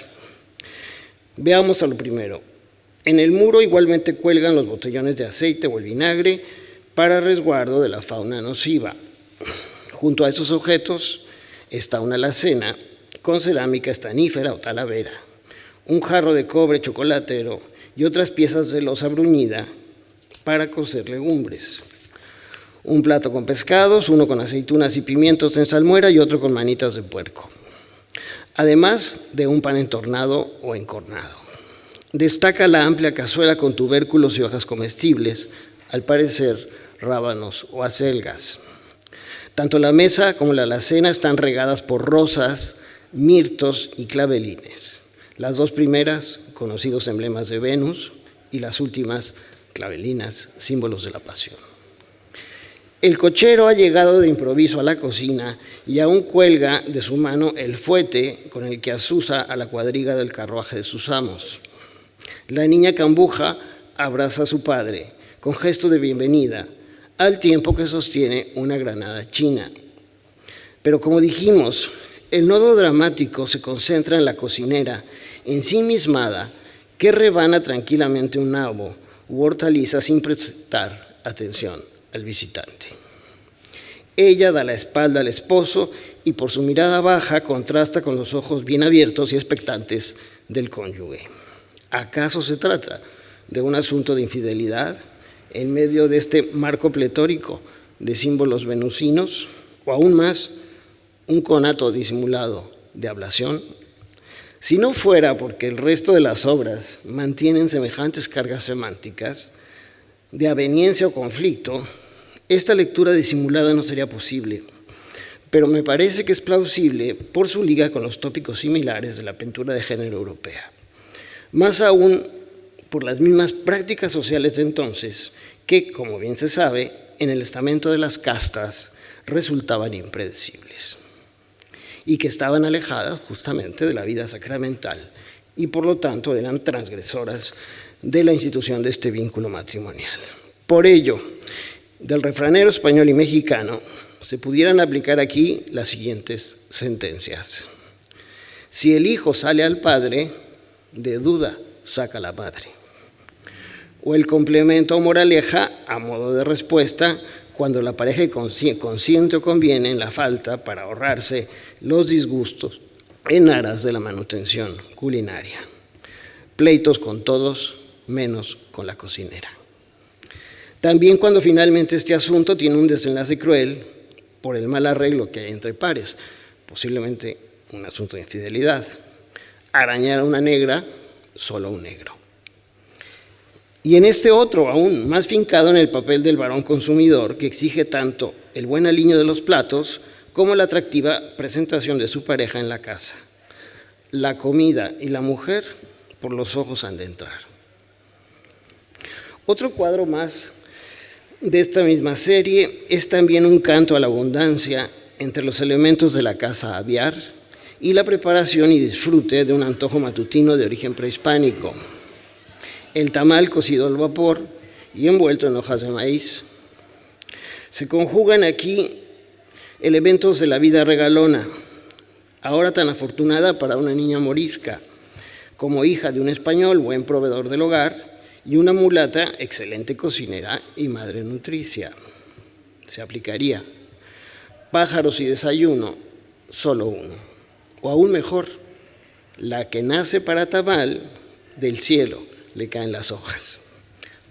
Veamos a lo primero. En el muro igualmente cuelgan los botellones de aceite o el vinagre para resguardo de la fauna nociva. Junto a esos objetos está una alacena con cerámica estanífera o talavera, un jarro de cobre chocolatero y otras piezas de loza bruñida para cocer legumbres. Un plato con pescados, uno con aceitunas y pimientos en salmuera y otro con manitas de puerco. Además de un pan entornado o encornado. Destaca la amplia cazuela con tubérculos y hojas comestibles, al parecer rábanos o acelgas. Tanto la mesa como la alacena están regadas por rosas, mirtos y clavelines. Las dos primeras, conocidos emblemas de Venus, y las últimas, clavelinas, símbolos de la pasión. El cochero ha llegado de improviso a la cocina y aún cuelga de su mano el fuete con el que azuza a la cuadriga del carruaje de sus amos. La niña cambuja abraza a su padre con gesto de bienvenida, al tiempo que sostiene una granada china. Pero como dijimos, el nodo dramático se concentra en la cocinera, ensimismada, que rebana tranquilamente un nabo u hortaliza sin prestar atención al visitante. Ella da la espalda al esposo y por su mirada baja contrasta con los ojos bien abiertos y expectantes del cónyuge. ¿Acaso se trata de un asunto de infidelidad en medio de este marco pletórico de símbolos venusinos? ¿O aún más, un conato disimulado de ablación? Si no fuera porque el resto de las obras mantienen semejantes cargas semánticas de aveniencia o conflicto, esta lectura disimulada no sería posible. Pero me parece que es plausible por su liga con los tópicos similares de la pintura de género europea. Más aún por las mismas prácticas sociales de entonces, que, como bien se sabe, en el estamento de las castas resultaban impredecibles y que estaban alejadas justamente de la vida sacramental y por lo tanto eran transgresoras de la institución de este vínculo matrimonial. Por ello, del refranero español y mexicano se pudieran aplicar aquí las siguientes sentencias. Si el hijo sale al padre, de duda saca la madre. O el complemento o moraleja a modo de respuesta cuando la pareja consiente o conviene en la falta para ahorrarse los disgustos en aras de la manutención culinaria. Pleitos con todos, menos con la cocinera. También cuando finalmente este asunto tiene un desenlace cruel por el mal arreglo que hay entre pares, posiblemente un asunto de infidelidad. Arañar a una negra, solo un negro. Y en este otro, aún más fincado en el papel del varón consumidor, que exige tanto el buen aliño de los platos como la atractiva presentación de su pareja en la casa. La comida y la mujer por los ojos han de entrar. Otro cuadro más de esta misma serie es también un canto a la abundancia entre los elementos de la casa aviar y la preparación y disfrute de un antojo matutino de origen prehispánico. El tamal cocido al vapor y envuelto en hojas de maíz. Se conjugan aquí elementos de la vida regalona, ahora tan afortunada para una niña morisca, como hija de un español, buen proveedor del hogar, y una mulata, excelente cocinera y madre nutricia. Se aplicaría. Pájaros y desayuno, solo uno. O aún mejor, la que nace para tamal, del cielo le caen las hojas.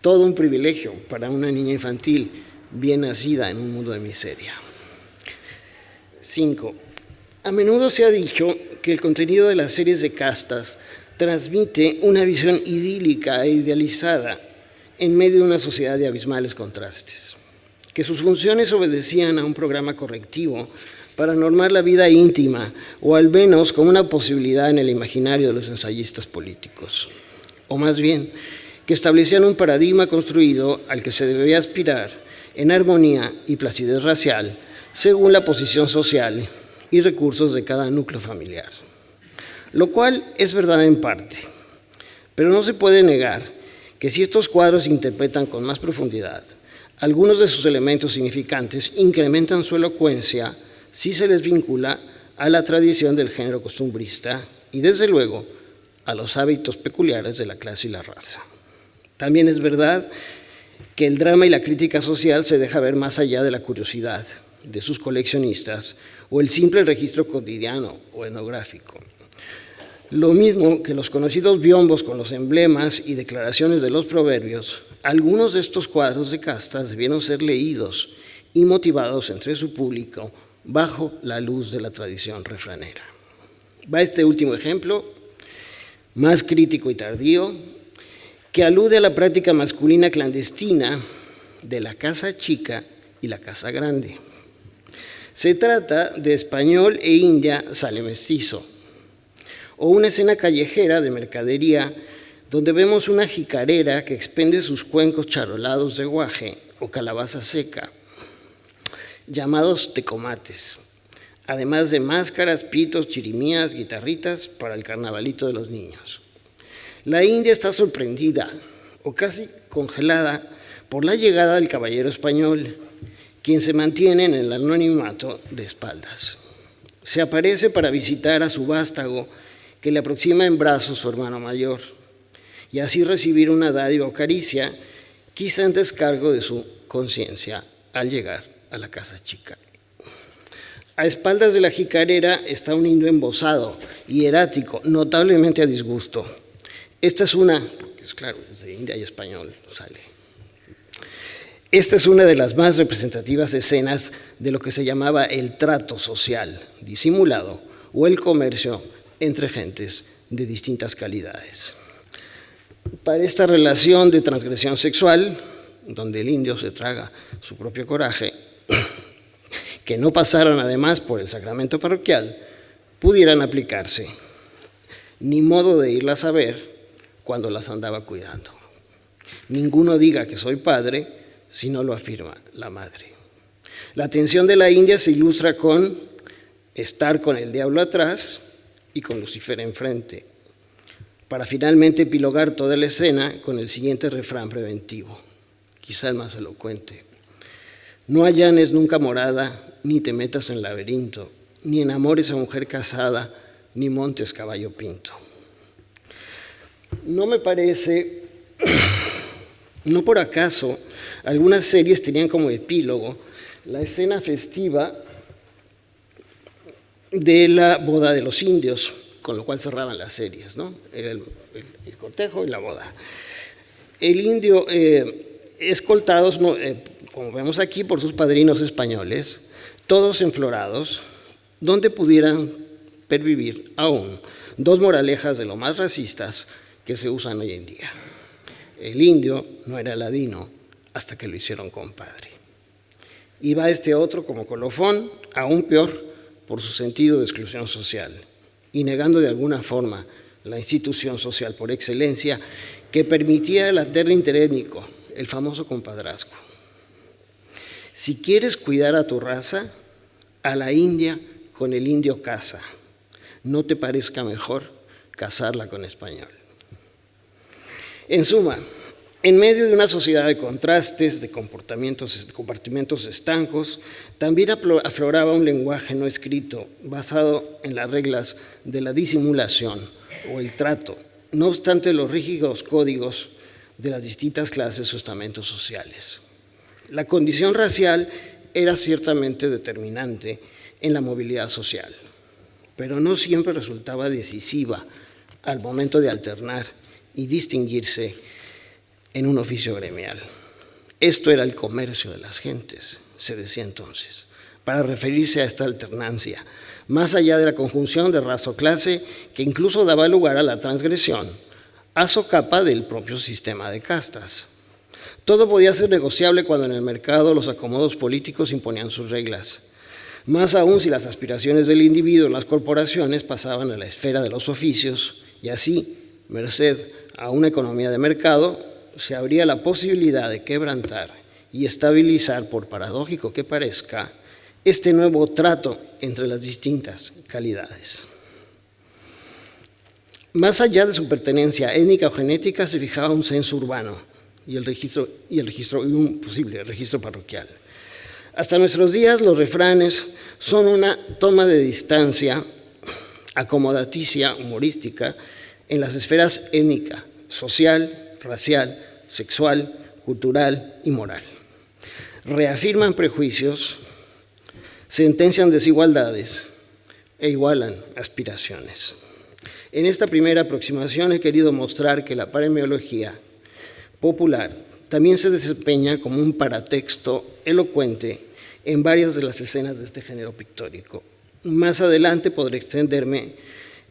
Todo un privilegio para una niña infantil bien nacida en un mundo de miseria. 5. A menudo se ha dicho que el contenido de las series de castas transmite una visión idílica e idealizada en medio de una sociedad de abismales contrastes, que sus funciones obedecían a un programa correctivo para normar la vida íntima, o al menos como una posibilidad en el imaginario de los ensayistas políticos. O más bien, que establecían un paradigma construido al que se debía aspirar en armonía y placidez racial, según la posición social y recursos de cada núcleo familiar. Lo cual es verdad en parte, pero no se puede negar que si estos cuadros se interpretan con más profundidad, algunos de sus elementos significantes incrementan su elocuencia si se les vincula a la tradición del género costumbrista y, desde luego, a los hábitos peculiares de la clase y la raza. También es verdad que el drama y la crítica social se deja ver más allá de la curiosidad de sus coleccionistas o el simple registro cotidiano o etnográfico. Lo mismo que los conocidos biombos con los emblemas y declaraciones de los proverbios, algunos de estos cuadros de castas debieron ser leídos y motivados entre su público bajo la luz de la tradición refranera. Va este último ejemplo, más crítico y tardío, que alude a la práctica masculina clandestina de la casa chica y la casa grande. Se trata de Español e India sale mestizo, o una escena callejera de mercadería donde vemos una jicarera que expende sus cuencos charolados de guaje o calabaza seca, llamados tecomates, además de máscaras, pitos, chirimías, guitarritas para el carnavalito de los niños. La India está sorprendida o casi congelada por la llegada del caballero español, quien se mantiene en el anonimato de espaldas. Se aparece para visitar a su vástago, que le aproxima en brazos su hermano mayor, y así recibir una dádiva o caricia, quizá en descargo de su conciencia al llegar a la casa chica. A espaldas de la jicarera está un indio embosado, hierático, notablemente a disgusto. Esta es una, porque es claro, es de India y español, sale. Esta es una de las más representativas escenas de lo que se llamaba el trato social disimulado o el comercio entre gentes de distintas calidades. Para esta relación de transgresión sexual, donde el indio se traga su propio coraje, que no pasaron además por el sacramento parroquial, pudieran aplicarse, ni modo de irlas a ver cuando las andaba cuidando. Ninguno diga que soy padre si no lo afirma la madre. La tensión de la India se ilustra con estar con el diablo atrás y con Lucifer enfrente, para finalmente epilogar toda la escena con el siguiente refrán preventivo, quizá el más elocuente: no allanes nunca morada, ni te metas en laberinto, ni enamores a mujer casada, ni montes caballo pinto. No me parece, no por acaso, algunas series tenían como epílogo la escena festiva de la boda de los indios, con lo cual cerraban las series, ¿no? Era el cortejo y la boda. El indio, escoltados, como vemos aquí, por sus padrinos españoles, todos enflorados, donde pudieran pervivir aún dos moralejas de lo más racistas que se usan hoy en día. El indio no era ladino hasta que lo hicieron compadre. Y va este otro como colofón, aún peor, por su sentido de exclusión social y negando de alguna forma la institución social por excelencia que permitía el aterre interétnico, el famoso compadrazgo. Si quieres cuidar a tu raza, a la India con el indio casa. No te parezca mejor casarla con español. En suma, en medio de una sociedad de contrastes, de compartimentos estancos, también afloraba un lenguaje no escrito basado en las reglas de la disimulación o el trato, no obstante los rígidos códigos de las distintas clases o estamentos sociales. La condición racial era ciertamente determinante en la movilidad social, pero no siempre resultaba decisiva al momento de alternar y distinguirse en un oficio gremial. Esto era el comercio de las gentes, se decía entonces, para referirse a esta alternancia, más allá de la conjunción de raza o clase que incluso daba lugar a la transgresión, a socapa del propio sistema de castas. Todo podía ser negociable cuando en el mercado los acomodos políticos imponían sus reglas. Más aún si las aspiraciones del individuo en las corporaciones pasaban a la esfera de los oficios y así, merced a una economía de mercado, se abría la posibilidad de quebrantar y estabilizar, por paradójico que parezca, este nuevo trato entre las distintas calidades. Más allá de su pertenencia étnica o genética, se fijaba un censo urbano y un posible registro parroquial. Hasta nuestros días, los refranes son una toma de distancia acomodaticia, humorística, en las esferas étnica, social, racial, sexual, cultural y moral. Reafirman prejuicios, sentencian desigualdades e igualan aspiraciones. En esta primera aproximación he querido mostrar que la paremiología popular también se desempeña como un paratexto elocuente en varias de las escenas de este género pictórico. Más adelante podré extenderme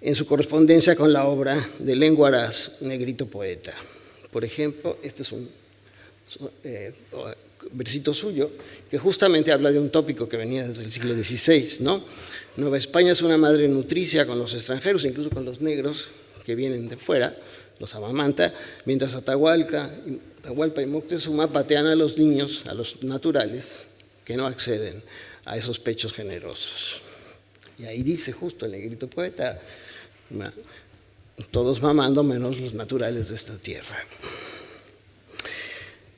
en su correspondencia con la obra de Lengua Araz, Negrito Poeta. Por ejemplo, este es un versito suyo que justamente habla de un tópico que venía desde el siglo XVI, ¿no? Nueva España es una madre nutricia con los extranjeros, incluso con los negros que vienen de fuera, los amamanta, mientras Atahualpa y Moctezuma patean a los niños, a los naturales, que no acceden a esos pechos generosos. Y ahí dice justo el Negrito Poeta, todos mamando menos los naturales de esta tierra.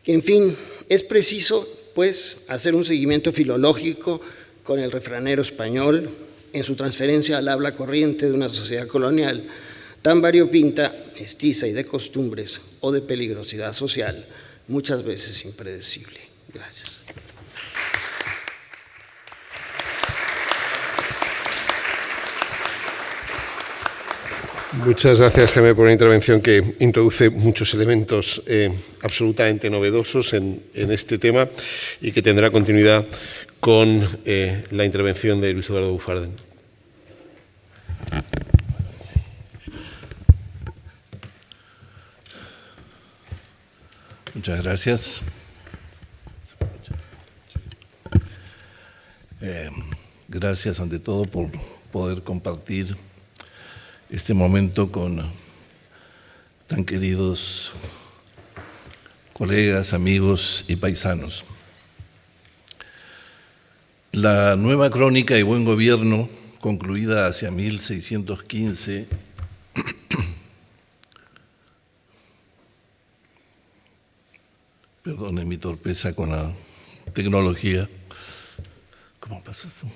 En fin, es preciso, pues, hacer un seguimiento filológico con el refranero español en su transferencia al habla corriente de una sociedad colonial tan variopinta, mestiza y de costumbres o de peligrosidad social, muchas veces impredecible. Gracias. Muchas gracias, Jaime, por una intervención que introduce muchos elementos absolutamente novedosos en este tema y que tendrá continuidad con la intervención de Luis Eduardo Bufarden. Muchas gracias. Gracias ante todo por poder compartir este momento con tan queridos colegas, amigos y paisanos. La nueva crónica y buen gobierno, concluida hacia 1615, perdone mi torpeza con la tecnología. ¿Cómo pasó esto?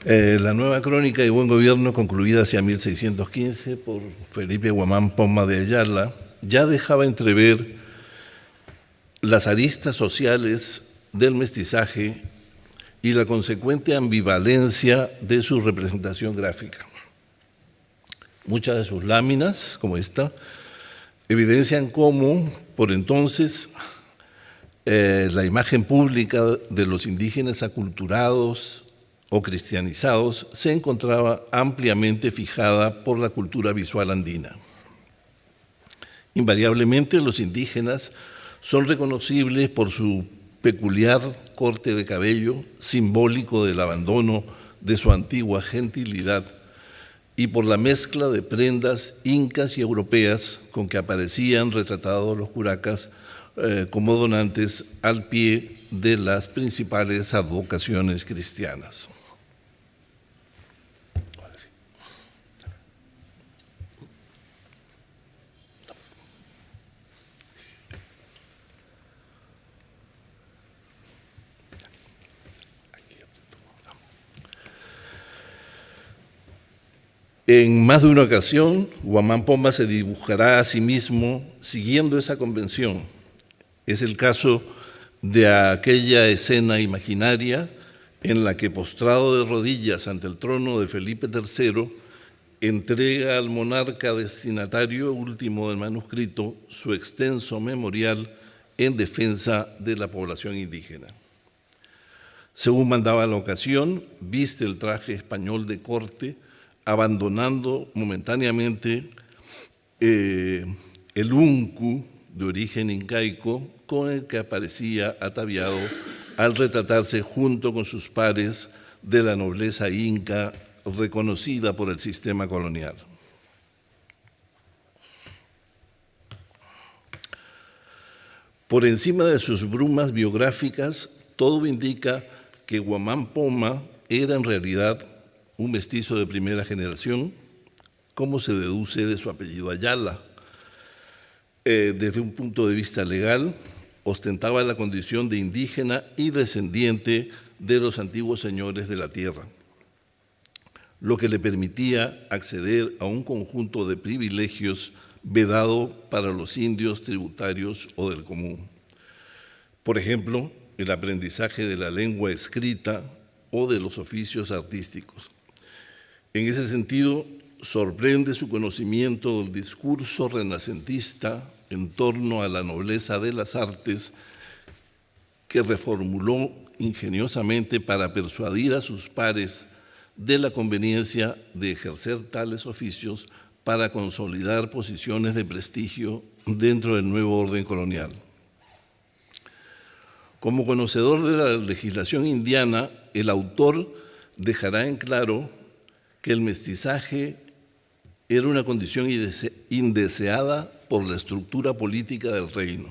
La nueva crónica y buen gobierno, concluida hacia 1615 por Felipe Guamán Pomma de Ayala, ya dejaba entrever las aristas sociales del mestizaje y la consecuente ambivalencia de su representación gráfica. Muchas de sus láminas, como esta, evidencian cómo, por entonces, la imagen pública de los indígenas aculturados o cristianizados se encontraba ampliamente fijada por la cultura visual andina. Invariablemente los indígenas son reconocibles por su peculiar corte de cabello, simbólico del abandono de su antigua gentilidad, y por la mezcla de prendas incas y europeas con que aparecían retratados los curacas como donantes al pie de las principales advocaciones cristianas. En más de una ocasión, Guamán Pomma se dibujará a sí mismo siguiendo esa convención. Es el caso de aquella escena imaginaria en la que, postrado de rodillas ante el trono de Felipe III, entrega al monarca destinatario último del manuscrito su extenso memorial en defensa de la población indígena. Según mandaba la ocasión, viste el traje español de corte, abandonando momentáneamente el uncu de origen incaico con el que aparecía ataviado al retratarse junto con sus pares de la nobleza inca reconocida por el sistema colonial. Por encima de sus brumas biográficas, todo indica que Guamán Poma era en realidad un mestizo de primera generación, como se deduce de su apellido Ayala. Desde un punto de vista legal, ostentaba la condición de indígena y descendiente de los antiguos señores de la tierra, lo que le permitía acceder a un conjunto de privilegios vedado para los indios tributarios o del común. Por ejemplo, el aprendizaje de la lengua escrita o de los oficios artísticos. En ese sentido, sorprende su conocimiento del discurso renacentista en torno a la nobleza de las artes que reformuló ingeniosamente para persuadir a sus pares de la conveniencia de ejercer tales oficios para consolidar posiciones de prestigio dentro del nuevo orden colonial. Como conocedor de la legislación indiana, el autor dejará en claro que el mestizaje era una condición indeseada por la estructura política del reino.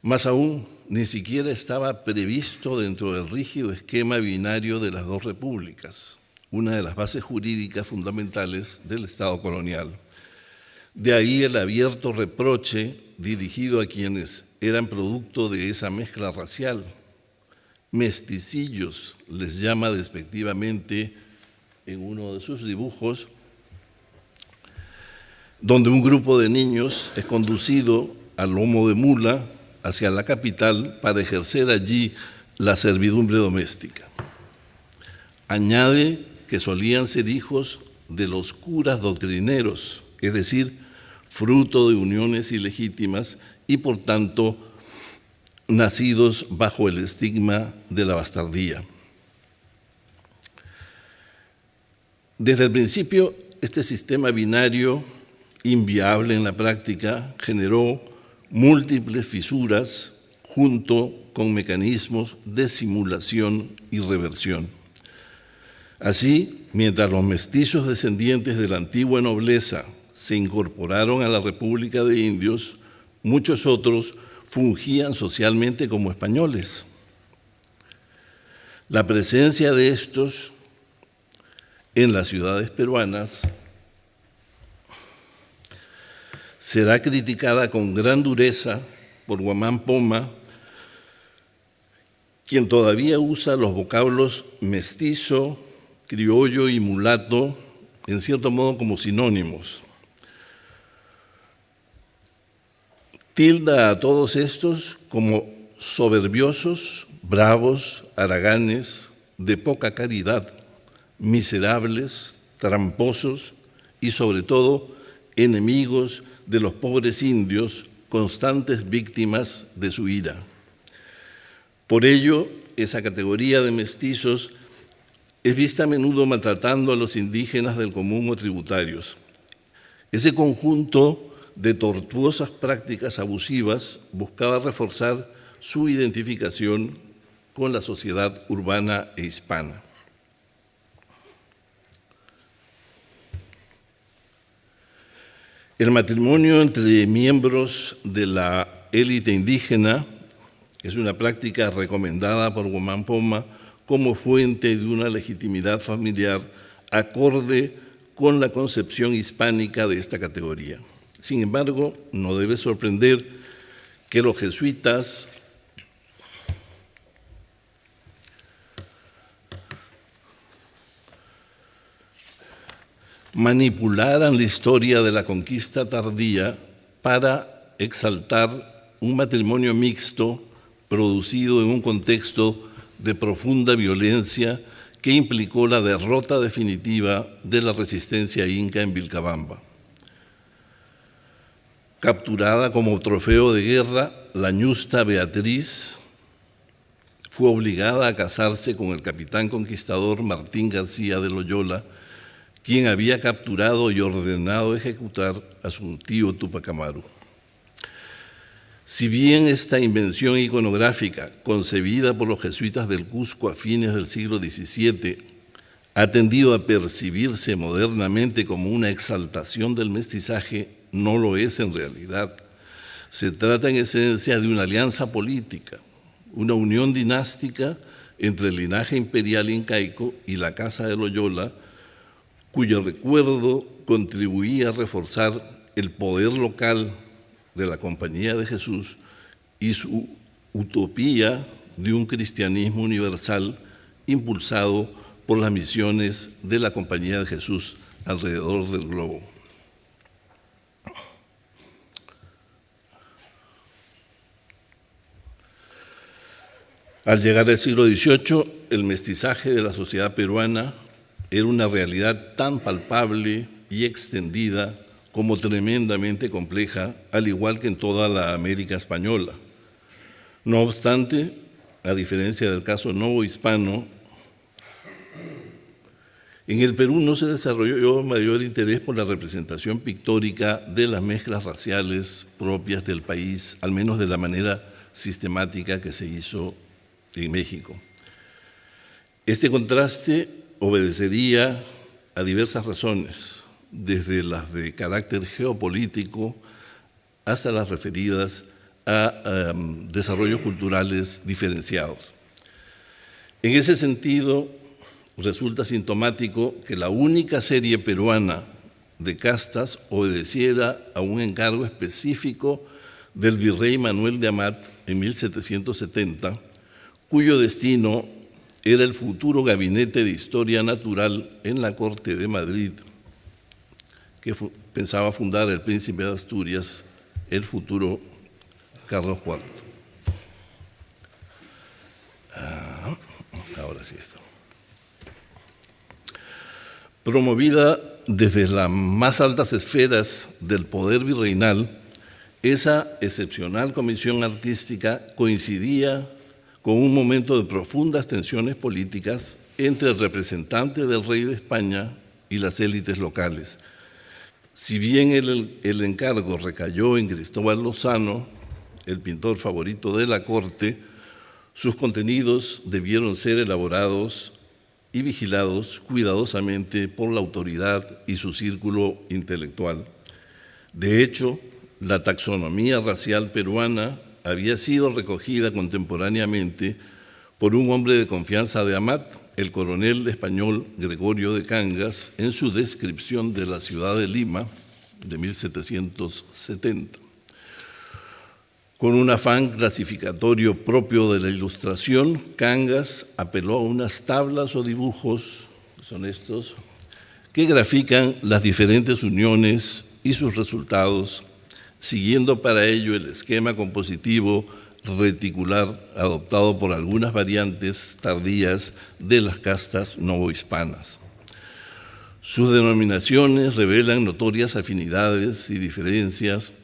Más aún, ni siquiera estaba previsto dentro del rígido esquema binario de las dos repúblicas, una de las bases jurídicas fundamentales del Estado colonial. De ahí el abierto reproche dirigido a quienes eran producto de esa mezcla racial. Mesticillos les llama despectivamente en uno de sus dibujos, donde un grupo de niños es conducido a lomo de mula hacia la capital para ejercer allí la servidumbre doméstica. Añade que solían ser hijos de los curas doctrineros, es decir, fruto de uniones ilegítimas y por tanto nacidos bajo el estigma de la bastardía. Desde el principio, este sistema binario, inviable en la práctica, generó múltiples fisuras junto con mecanismos de simulación y reversión. Así, mientras los mestizos descendientes de la antigua nobleza se incorporaron a la República de Indios, muchos otros fungían socialmente como españoles. La presencia de estos en las ciudades peruanas será criticada con gran dureza por Guamán Poma, quien todavía usa los vocablos mestizo, criollo y mulato, en cierto modo como sinónimos. Tilda a todos estos como soberbiosos, bravos, haraganes, de poca caridad, miserables, tramposos y sobre todo enemigos de los pobres indios, constantes víctimas de su ira. Por ello, esa categoría de mestizos es vista a menudo maltratando a los indígenas del común o tributarios. Ese conjunto de tortuosas prácticas abusivas buscaba reforzar su identificación con la sociedad urbana e hispana. El matrimonio entre miembros de la élite indígena es una práctica recomendada por Guamán Poma como fuente de una legitimidad familiar acorde con la concepción hispánica de esta categoría. Sin embargo, no debe sorprender que los jesuitas manipularan la historia de la conquista tardía para exaltar un matrimonio mixto producido en un contexto de profunda violencia que implicó la derrota definitiva de la resistencia inca en Vilcabamba. Capturada como trofeo de guerra, la ñusta Beatriz fue obligada a casarse con el capitán conquistador Martín García de Loyola, quien había capturado y ordenado ejecutar a su tío Túpac Amaru. Si bien esta invención iconográfica, concebida por los jesuitas del Cusco a fines del siglo XVII, ha tendido a percibirse modernamente como una exaltación del mestizaje, no lo es en realidad. Se trata en esencia de una alianza política, una unión dinástica entre el linaje imperial incaico y la Casa de Loyola, cuyo recuerdo contribuía a reforzar el poder local de la Compañía de Jesús y su utopía de un cristianismo universal impulsado por las misiones de la Compañía de Jesús alrededor del globo. Al llegar al siglo XVIII, el mestizaje de la sociedad peruana era una realidad tan palpable y extendida como tremendamente compleja, al igual que en toda la América española. No obstante, a diferencia del caso novohispano, en el Perú no se desarrolló mayor interés por la representación pictórica de las mezclas raciales propias del país, al menos de la manera sistemática que se hizo en México. Este contraste obedecería a diversas razones, desde las de carácter geopolítico hasta las referidas a desarrollos culturales diferenciados. En ese sentido, resulta sintomático que la única serie peruana de castas obedeciera a un encargo específico del virrey Manuel de Amat en 1770, cuyo destino era el futuro gabinete de historia natural en la corte de Madrid, que pensaba fundar el príncipe de Asturias, el futuro Carlos IV. Ahora sí está. Promovida desde las más altas esferas del poder virreinal, esa excepcional comisión artística coincidía con un momento de profundas tensiones políticas entre el representante del rey de España y las élites locales. Si bien el encargo recayó en Cristóbal Lozano, el pintor favorito de la corte, sus contenidos debieron ser elaborados y vigilados cuidadosamente por la autoridad y su círculo intelectual. De hecho, la taxonomía racial peruana había sido recogida contemporáneamente por un hombre de confianza de Amat, el coronel español Gregorio de Cangas, en su descripción de la ciudad de Lima de 1770. Con un afán clasificatorio propio de la Ilustración, Cangas apeló a unas tablas o dibujos, son estos, que grafican las diferentes uniones y sus resultados, siguiendo para ello el esquema compositivo reticular adoptado por algunas variantes tardías de las castas novohispanas. Sus denominaciones revelan notorias afinidades y diferencias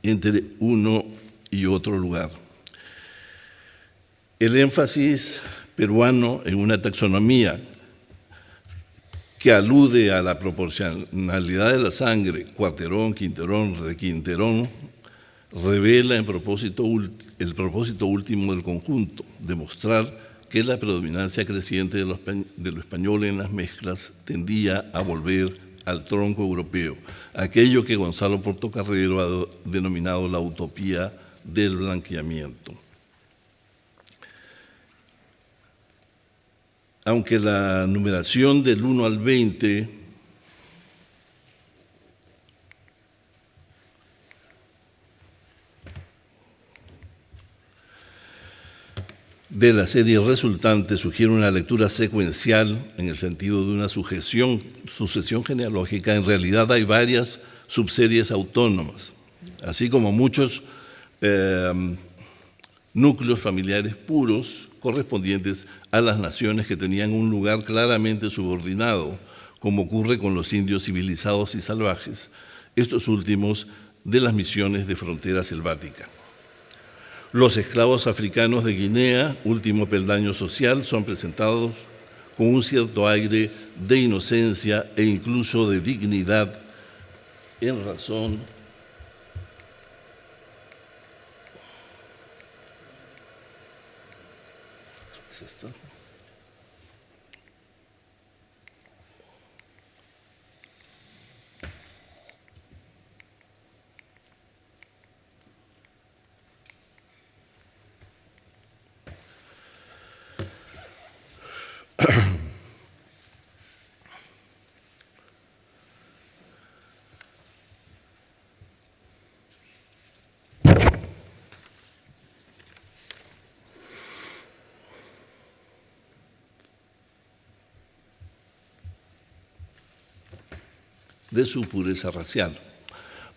entre uno y otro lugar. El énfasis peruano en una taxonomía que alude a la proporcionalidad de la sangre, cuarterón, quinterón, requinterón, revela el propósito último del conjunto, demostrar que la predominancia creciente de lo español en las mezclas tendía a volver al tronco europeo, aquello que Gonzalo Portocarrero ha denominado la utopía del blanqueamiento. Aunque la numeración del 1 al 20 de la serie resultante sugiere una lectura secuencial en el sentido de una sucesión genealógica, en realidad hay varias subseries autónomas, así como muchos núcleos familiares puros correspondientes a las naciones que tenían un lugar claramente subordinado, como ocurre con los indios civilizados y salvajes, estos últimos de las misiones de frontera selvática. Los esclavos africanos de Guinea, último peldaño social, son presentados con un cierto aire de inocencia e incluso de dignidad en razón de su pureza racial.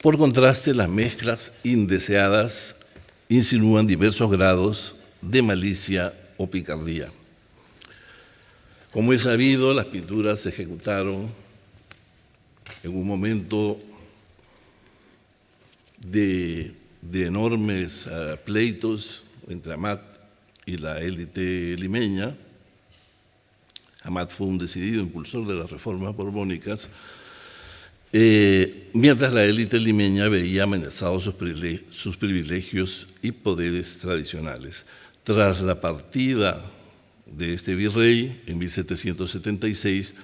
Por contraste, las mezclas indeseadas insinúan diversos grados de malicia o picardía. Como es sabido, las pinturas se ejecutaron en un momento de enormes pleitos entre Amat y la élite limeña. Amat fue un decidido impulsor de las reformas borbónicas, mientras la élite limeña veía amenazados sus privilegios y poderes tradicionales. Tras la partida de este virrey, en 1776,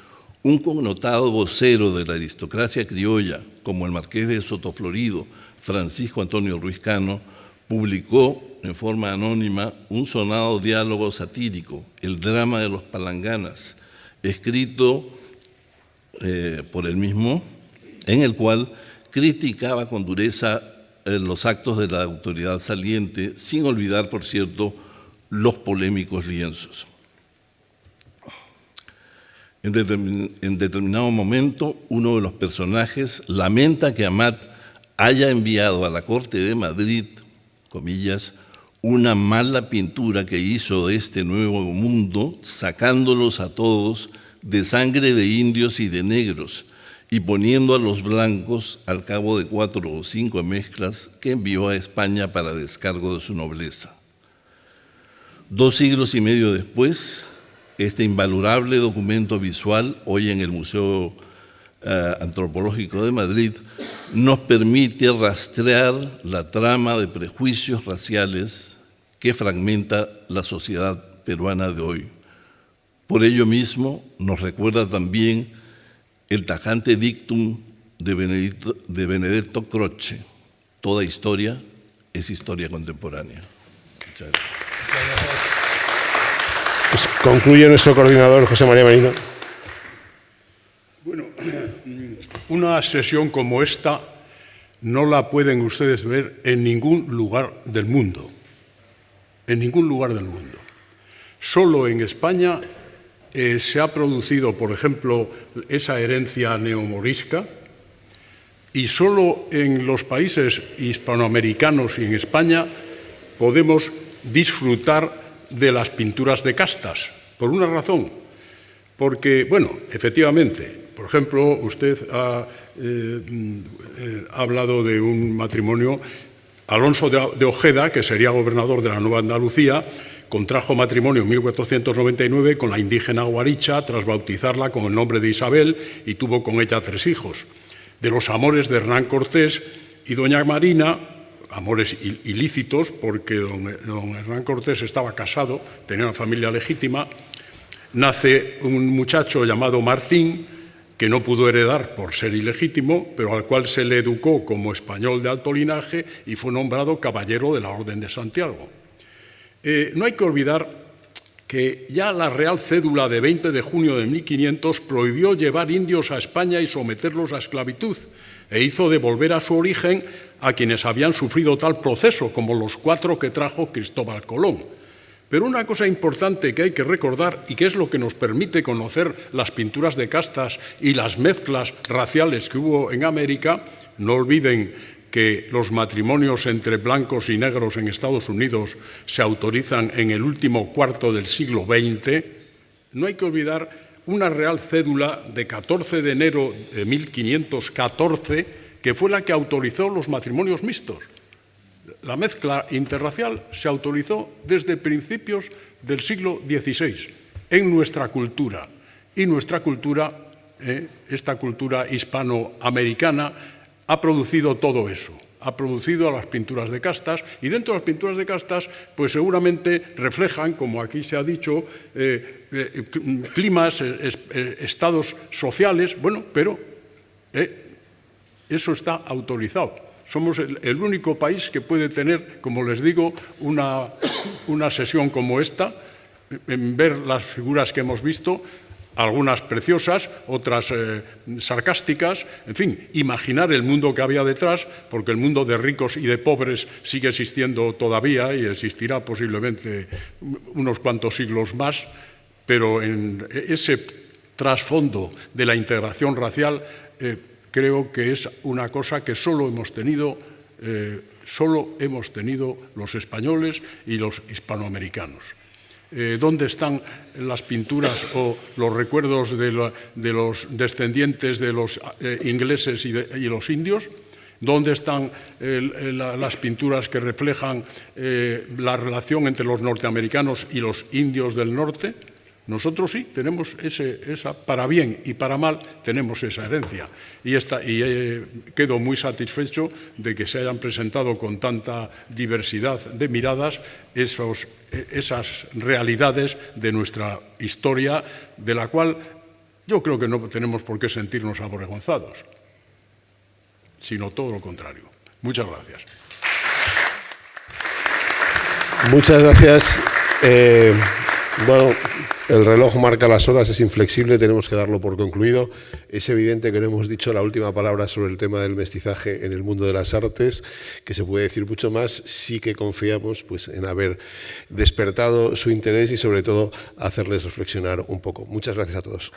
un connotado vocero de la aristocracia criolla, como el marqués de Sotoflorido, Francisco Antonio Ruiz Cano, publicó en forma anónima un sonado diálogo satírico, El drama de los palanganas, escrito por él mismo, en el cual criticaba con dureza los actos de la autoridad saliente, sin olvidar, por cierto, los polémicos lienzos. En determinado momento, uno de los personajes lamenta que Amat haya enviado a la corte de Madrid, comillas, una mala pintura que hizo de este nuevo mundo, sacándolos a todos de sangre de indios y de negros, y poniendo a los blancos al cabo de 4 o 5 mezclas que envió a España para descargo de su nobleza. 2 siglos y medio después, este invalorable documento visual, hoy en el Museo Antropológico de Madrid, nos permite rastrear la trama de prejuicios raciales que fragmenta la sociedad peruana de hoy. Por ello mismo, nos recuerda también el tajante dictum de Benedetto Croce: toda historia es historia contemporánea. Muchas gracias. Pues concluye nuestro coordinador, José María Merino. Bueno, una sesión como esta no la pueden ustedes ver en ningún lugar del mundo. En ningún lugar del mundo. Solo en España se ha producido, por ejemplo, esa herencia neomorisca, y solo en los países hispanoamericanos y en España podemos disfrutar de las pinturas de castas, por una razón, porque, bueno, efectivamente, por ejemplo, usted ha hablado de un matrimonio. Alonso de Ojeda, que sería gobernador de la Nueva Andalucía, contrajo matrimonio en 1499 con la indígena Guaricha, tras bautizarla con el nombre de Isabel, y tuvo con ella 3 hijos. De los amores de Hernán Cortés y doña Marina, amores ilícitos, porque don Hernán Cortés estaba casado, tenía una familia legítima, nace un muchacho llamado Martín, que no pudo heredar por ser ilegítimo, pero al cual se le educó como español de alto linaje y fue nombrado caballero de la Orden de Santiago. No hay que olvidar que ya la Real Cédula de 20 de junio de 1500 prohibió llevar indios a España y someterlos a esclavitud, e hizo devolver a su origen a quienes habían sufrido tal proceso, como los 4 que trajo Cristóbal Colón. Pero una cosa importante que hay que recordar, y que es lo que nos permite conocer las pinturas de castas y las mezclas raciales que hubo en América, no olviden que los matrimonios entre blancos y negros en Estados Unidos se autorizan en el último cuarto del siglo XX, no hay que olvidar una Real Cédula de 14 de enero de 1514, que fue la que autorizó los matrimonios mixtos. La mezcla interracial se autorizó desde principios del siglo XVI. en nuestra cultura. Y nuestra cultura, esta cultura hispanoamericana, ha producido todo eso. Ha producido a las pinturas de castas, y dentro de las pinturas de castas pues seguramente reflejan, como aquí se ha dicho, climas, estados sociales, bueno, pero eso está autorizado. Somos el único país que puede tener, como les digo, una sesión como esta, en ver las figuras que hemos visto, algunas preciosas, otras sarcásticas, en fin, imaginar el mundo que había detrás, porque el mundo de ricos y de pobres sigue existiendo todavía y existirá posiblemente unos cuantos siglos más, pero en ese trasfondo de la integración racial creo que es una cosa que solo hemos tenido los españoles y los hispanoamericanos. ¿Dónde están las pinturas o los recuerdos de los descendientes de los ingleses y los indios? ¿Dónde están las pinturas que reflejan la relación entre los norteamericanos y los indios del norte? Nosotros sí, tenemos para bien y para mal, tenemos esa herencia. Y quedo muy satisfecho de que se hayan presentado con tanta diversidad de miradas esas realidades de nuestra historia, de la cual yo creo que no tenemos por qué sentirnos avergonzados, sino todo lo contrario. Muchas gracias. Muchas gracias. Bueno, el reloj marca las horas, es inflexible, tenemos que darlo por concluido. Es evidente que no hemos dicho la última palabra sobre el tema del mestizaje en el mundo de las artes, que se puede decir mucho más. Sí que confiamos pues, en haber despertado su interés y sobre todo hacerles reflexionar un poco. Muchas gracias a todos.